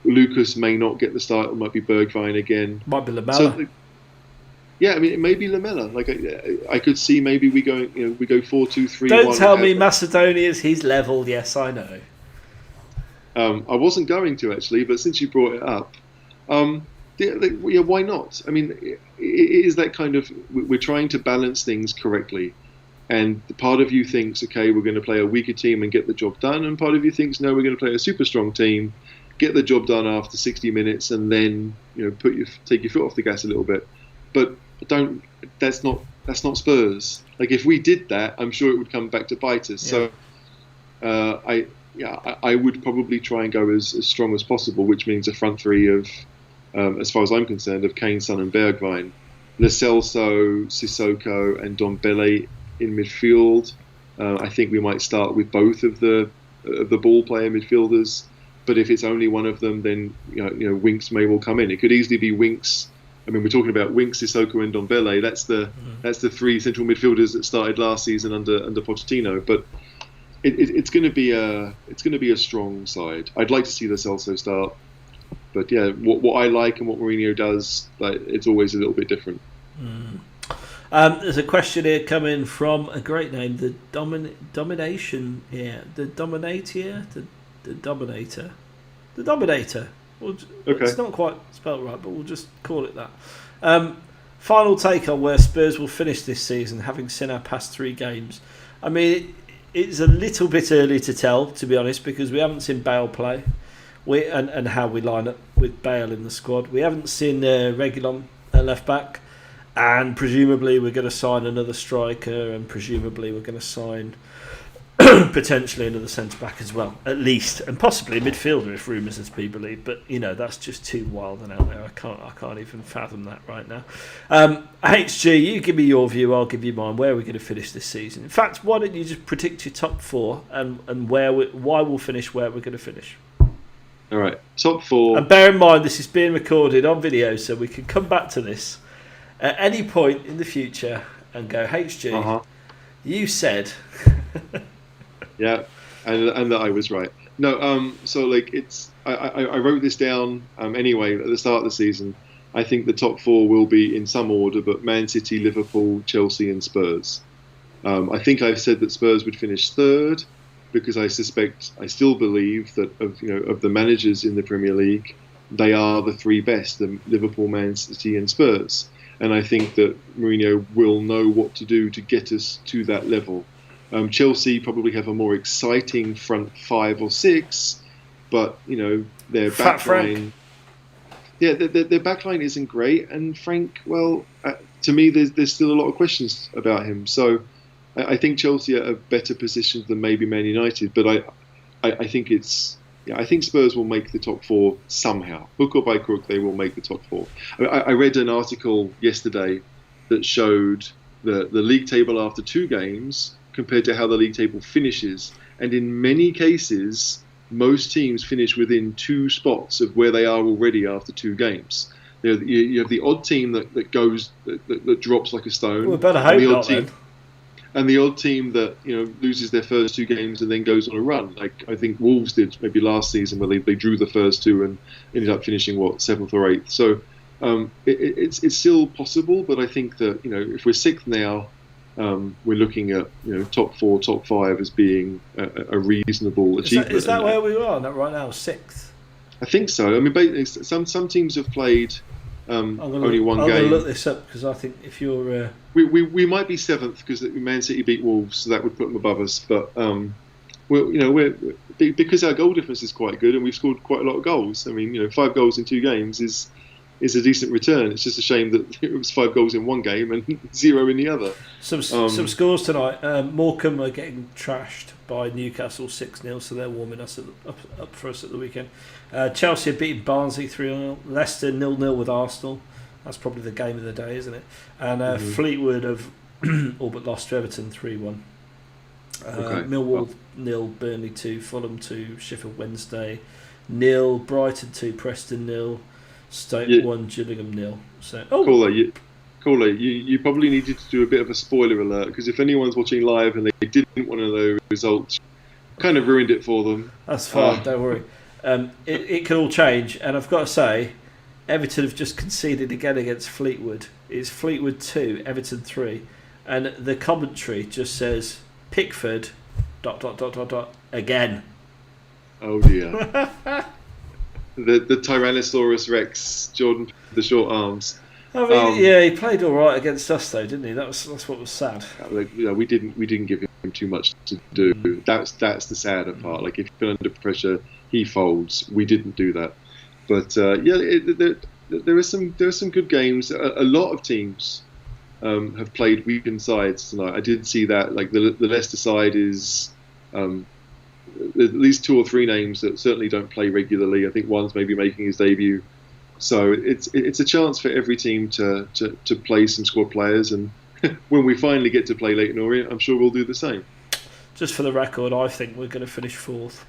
Lucas may not get the start. It might be Bergwijn again. Might be Lamela. So, yeah, I mean, it may be Lamela. Like I could see maybe we go 4-2-3-1. Don't tell me Macedonia's his level. Yes, I know. I wasn't going to actually, but since you brought it up, why not? I mean, it is that kind of we're trying to balance things correctly, and part of you thinks, okay, we're going to play a weaker team and get the job done, and part of you thinks, no, we're going to play a super strong team, get the job done after 60 minutes, and then take your foot off the gas a little bit. But that's not Spurs. Like if we did that, I'm sure it would come back to bite us. Yeah. So I would probably try and go as strong as possible, which means a front three of, as far as I'm concerned, of Kane, Son and Bergwijn, Lo Celso, Sissoko and Dombele in midfield. I think we might start with both of the ball player midfielders, but if it's only one of them, then Winks may well come in. It could easily be Winks. I mean, we're talking about Winks, Sissoko, and Dombele. That's the three central midfielders that started last season under Pochettino. But it's going to be a strong side. I'd like to see Lo Celso start, but yeah, what I like and what Mourinho does, it's always a little bit different. There's a question here coming from a great name, the Domination. Yeah, the Dominator, the Dominator. Okay. It's not quite spelled right, but we'll just call it that. Final take on where Spurs will finish this season, having seen our past 3 games. I mean, it's a little bit early to tell, to be honest, because we haven't seen Bale play, and how we line up with Bale in the squad. We haven't seen Reguilon at left back, and presumably we're going to sign another striker, and presumably we're going to sign potentially another centre back as well, at least, and possibly a midfielder if rumours are to be believed. But that's just too wild and out there. I can't even fathom that right now. HG, you give me your view, I'll give you mine. Where are we going to finish this season? In fact, why don't you just predict your top 4 and why we'll finish where we're going to finish? All right, top 4. And bear in mind, this is being recorded on video, so we can come back to this at any point in the future and go, HG, you said. Yeah, and that I was right. No, so it's I wrote this down anyway at the start of the season. I think the top 4 will be in some order, but Man City, Liverpool, Chelsea, and Spurs. I think I've said that Spurs would finish 3rd because I still believe that of the managers in the Premier League, they are the 3 best: the Liverpool, Man City, and Spurs. And I think that Mourinho will know what to do to get us to that level. Chelsea probably have a more exciting front 5 or 6, but their backline. Yeah, their backline isn't great, and Frank. Well, to me, there's still a lot of questions about him. So, I think Chelsea are a better position than maybe Man United, but I think it's Yeah, I think Spurs will make the top four somehow. Hook or by crook, they will make the top four. I read an article yesterday that showed the league table after 2 games compared to how the league table finishes. And in many cases, most teams finish within 2 spots of where they are already after 2 games. You have the odd team that drops like a stone. We better hope not then. And the odd team that loses their first 2 games and then goes on a run, like I think Wolves did maybe last season, where they drew the first 2 and ended up finishing 7th or 8th. So it's still possible, but I think that if we're 6th now, we're looking at top 4, top 5 as being a reasonable achievement. Is that where we are right now? 6th. I think so. I mean, some teams have played only one game. I'm going to look this up because I think if you're... We might be 7th because Man City beat Wolves, so that would put them above us. But we're because our goal difference is quite good and we've scored quite a lot of goals. I mean, 5 goals in 2 games is a decent return. It's just a shame that it was 5 goals in one game and 0 in the other. Some scores tonight. Morecambe are getting trashed by Newcastle 6-0, so they're warming us up for us at the weekend. Chelsea are beating Barnsley 3-0. Leicester 0-0 with Arsenal. That's probably the game of the day, isn't it? And Fleetwood have all but lost to Everton 3-1. Millwall 0, Burnley 2, Fulham 2, Sheffield Wednesday 0, Brighton 2, Preston 0, Stoke 1, Gillingham 0. So, Caller, you probably needed to do a bit of a spoiler alert, because if anyone's watching live and they didn't want to know the results, kind of ruined it for them. That's fine, don't worry. It can all change, and I've got to say, Everton have just conceded again against Fleetwood. It's Fleetwood 2, Everton 3, and the commentary just says Pickford ... again. Oh dear. the Tyrannosaurus Rex, Jordan, the short arms. I mean, he played all right against us, though, didn't he? That's what was sad. We didn't give him too much to do. That's the sadder part. Like, if you feel under pressure, he folds. We didn't do that. But there are some good games. A lot of teams have played weakened sides tonight. I did see that. Like the Leicester side is at least 2 or 3 names that certainly don't play regularly. I think one's maybe making his debut. So it's a chance for every team to play some squad players, and when we finally get to play Leyton Orient, I'm sure we'll do the same. Just for the record, I think we're going to finish 4th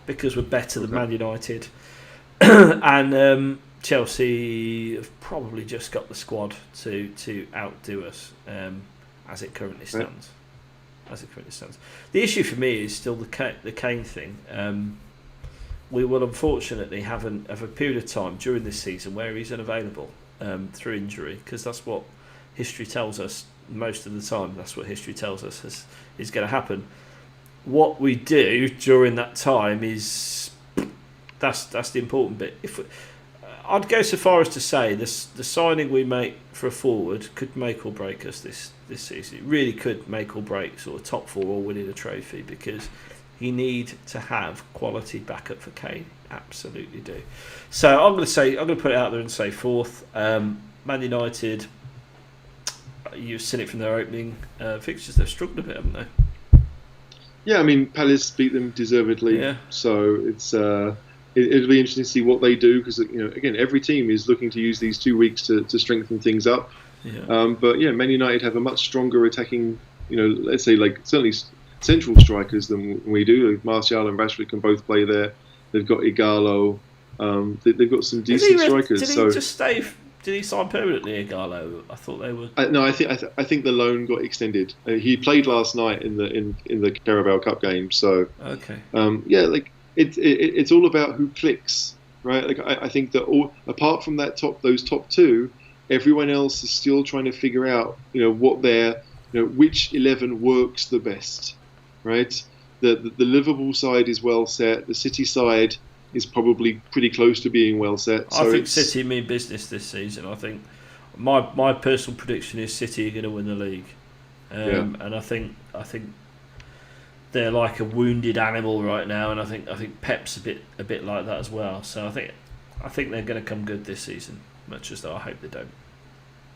because we're better than Man United, and Chelsea have probably just got the squad to outdo us as it currently stands. The issue for me is still the Kane thing. We will unfortunately have a period of time during this season where he's unavailable through injury, because that's what history tells us most of the time. That's what history tells us is going to happen. What we do during that time is that's the important bit. I'd go so far as to say the signing we make for a forward could make or break us this season. It really could make or break sort of top 4 or winning a trophy, because you need to have quality backup for Kane. Absolutely do. So I'm going to put it out there and say 4th. Man United, you've seen it from their opening fixtures. They've struggled a bit, haven't they? Yeah, I mean, Palace beat them deservedly. Yeah. So it's it'll be interesting to see what they do, because again, every team is looking to use these 2 weeks to strengthen things up. Yeah. But yeah, Man United have a much stronger attacking. Let's say certainly central strikers than we do. Martial and Rashford can both play there. They've got Igalo. They've got some decent strikers. Did he just stay? Did he sign permanently, Igalo? I thought they were. No, I think the loan got extended. He played last night in the Carabao Cup game. So okay. It's all about who clicks, right? Like I think that apart from those top 2, everyone else is still trying to figure out what their which 11 works the best. Right, the Liverpool side is well set. The City side is probably pretty close to being well set. So I think City mean business this season. I think my personal prediction is City are going to win the league, and I think they're like a wounded animal right now, and I think Pep's a bit like that as well. So I think they're going to come good this season, much as though I hope they don't.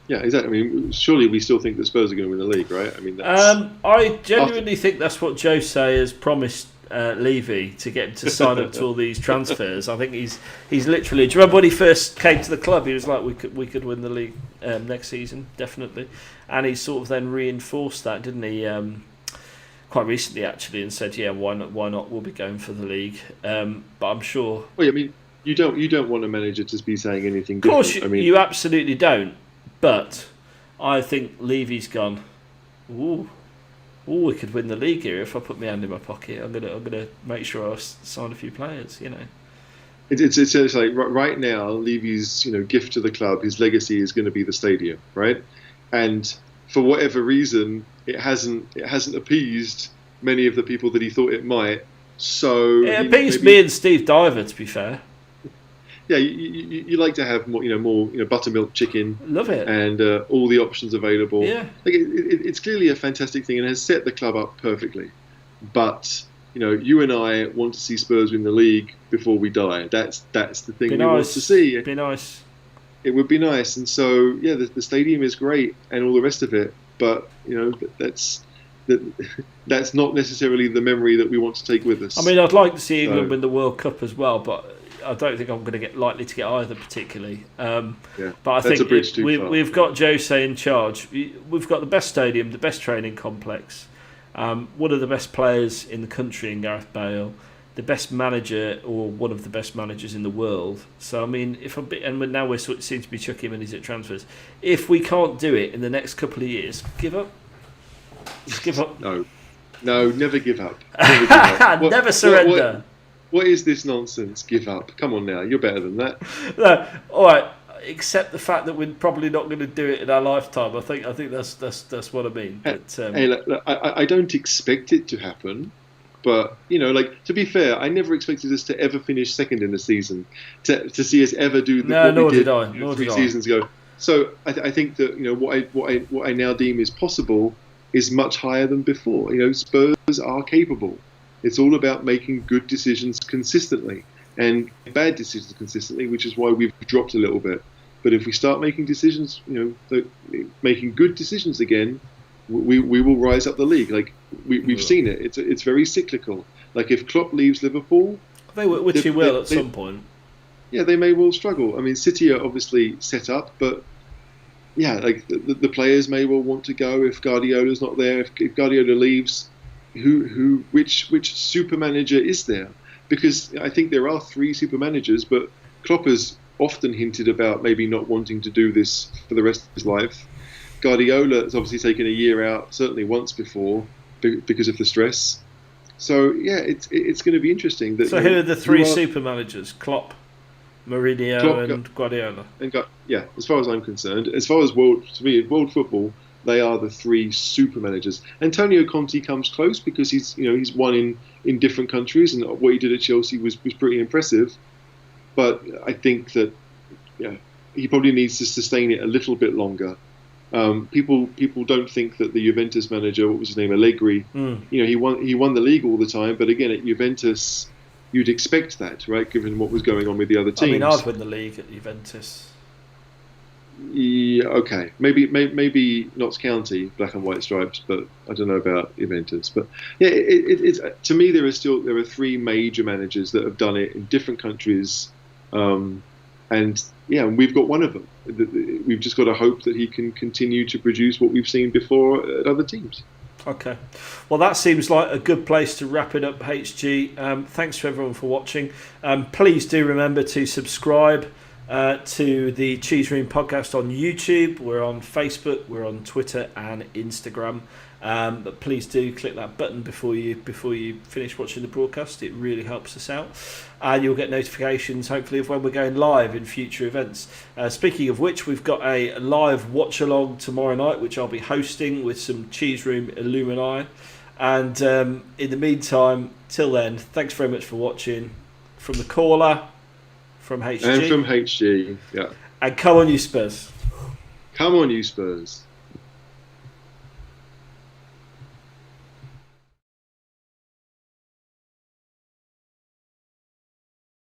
Yeah, exactly. I mean, surely we still think that Spurs are going to win the league, right? I mean, I genuinely think that's what Jose has promised Levy to get him to sign up to all these transfers. I think he's literally. Do you remember when he first came to the club? He was like, we could win the league next season, definitely. And he sort of then reinforced that, didn't he? Quite recently, actually, and said, yeah, why not? We'll be going for the league. But I'm sure. Well, I mean, you don't want a manager to be saying anything different. Of course, you absolutely don't. But I think Levy's gone. Ooh, we could win the league here if I put my hand in my pocket. I'm gonna make sure I sign a few players. It's like right now, Levy's gift to the club, his legacy is going to be the stadium, right? And for whatever reason, it hasn't appeased many of the people that he thought it might. So it appeased me and Steve Diver, to be fair. Yeah, you like to have more buttermilk chicken. Love it, and all the options available. Yeah, it's clearly a fantastic thing and has set the club up perfectly. But you and I want to see Spurs win the league before we die. That's the thing want to see. It'd be nice. It would be nice, and so yeah, the stadium is great and all the rest of it. But that's not necessarily the memory that we want to take with us. I mean, I'd like to see England win the World Cup as well, but I don't think I'm going to get either particularly. But I think we've got Jose in charge. We've got the best stadium, the best training complex, one of the best players in the country in Gareth Bale, the best manager or one of the best managers in the world. So I mean, now we seem to be chucking money at transfers. If we can't do it in the next couple of years, give up. Just give up. No, never give up. Never surrender. What is this nonsense? Give up. Come on now, you're better than that. No, all right. Except the fact that we're probably not going to do it in our lifetime. I think that's what I mean. But, look, I don't expect it to happen, but to be fair, I never expected us to ever finish second in the season, to see us ever do what we did three seasons ago. So I think that what I now deem is possible is much higher than before. Spurs are capable. It's all about making good decisions consistently and bad decisions consistently, which is why we've dropped a little bit. But if we start making decisions, making good decisions again, we will rise up the league. Like we've seen it. It's very cyclical. Like if Klopp leaves Liverpool, which he will at some point. Yeah, they may well struggle. I mean, City are obviously set up, but yeah, like the players may well want to go if Guardiola's not there. If Guardiola leaves, which super manager is there? Because I think there are 3 super managers, but Klopp has often hinted about maybe not wanting to do this for the rest of his life. Guardiola has obviously taken a year out, certainly once before, because of the stress. So yeah, it's going to be interesting. So who are the 3 super managers? Klopp, Mourinho, and Guardiola. Yeah, as far as I'm concerned, as far as world football, they are the 3 super managers. Antonio Conte comes close because he's won in different countries, and what he did at Chelsea was pretty impressive. But I think that he probably needs to sustain it a little bit longer. People don't think that the Juventus manager, what was his name, Allegri, he won the league all the time. But again, at Juventus, you'd expect that, right? Given what was going on with the other teams. I mean, I'd win the league at Juventus. Yeah, okay, maybe Notts County, black and white stripes, but I don't know about Juventus. But yeah, it's to me there are 3 major managers that have done it in different countries, and we've got one of them. We've just got to hope that he can continue to produce what we've seen before at other teams. Okay, well that seems like a good place to wrap it up, HG. Thanks to everyone for watching. Please do remember to subscribe to the Cheese Room podcast on YouTube. We're on Facebook, we're on Twitter and Instagram. But please do click that button before you finish watching the broadcast. It really helps us out, and you'll get notifications hopefully of when we're going live in future events. Speaking of which, we've got a live watch along tomorrow night, which I'll be hosting with some Cheese Room alumni. And in the meantime, till then, thanks very much for watching. From the caller, from HG, and from HG, yeah. And come on, you Spurs! Come on, you Spurs!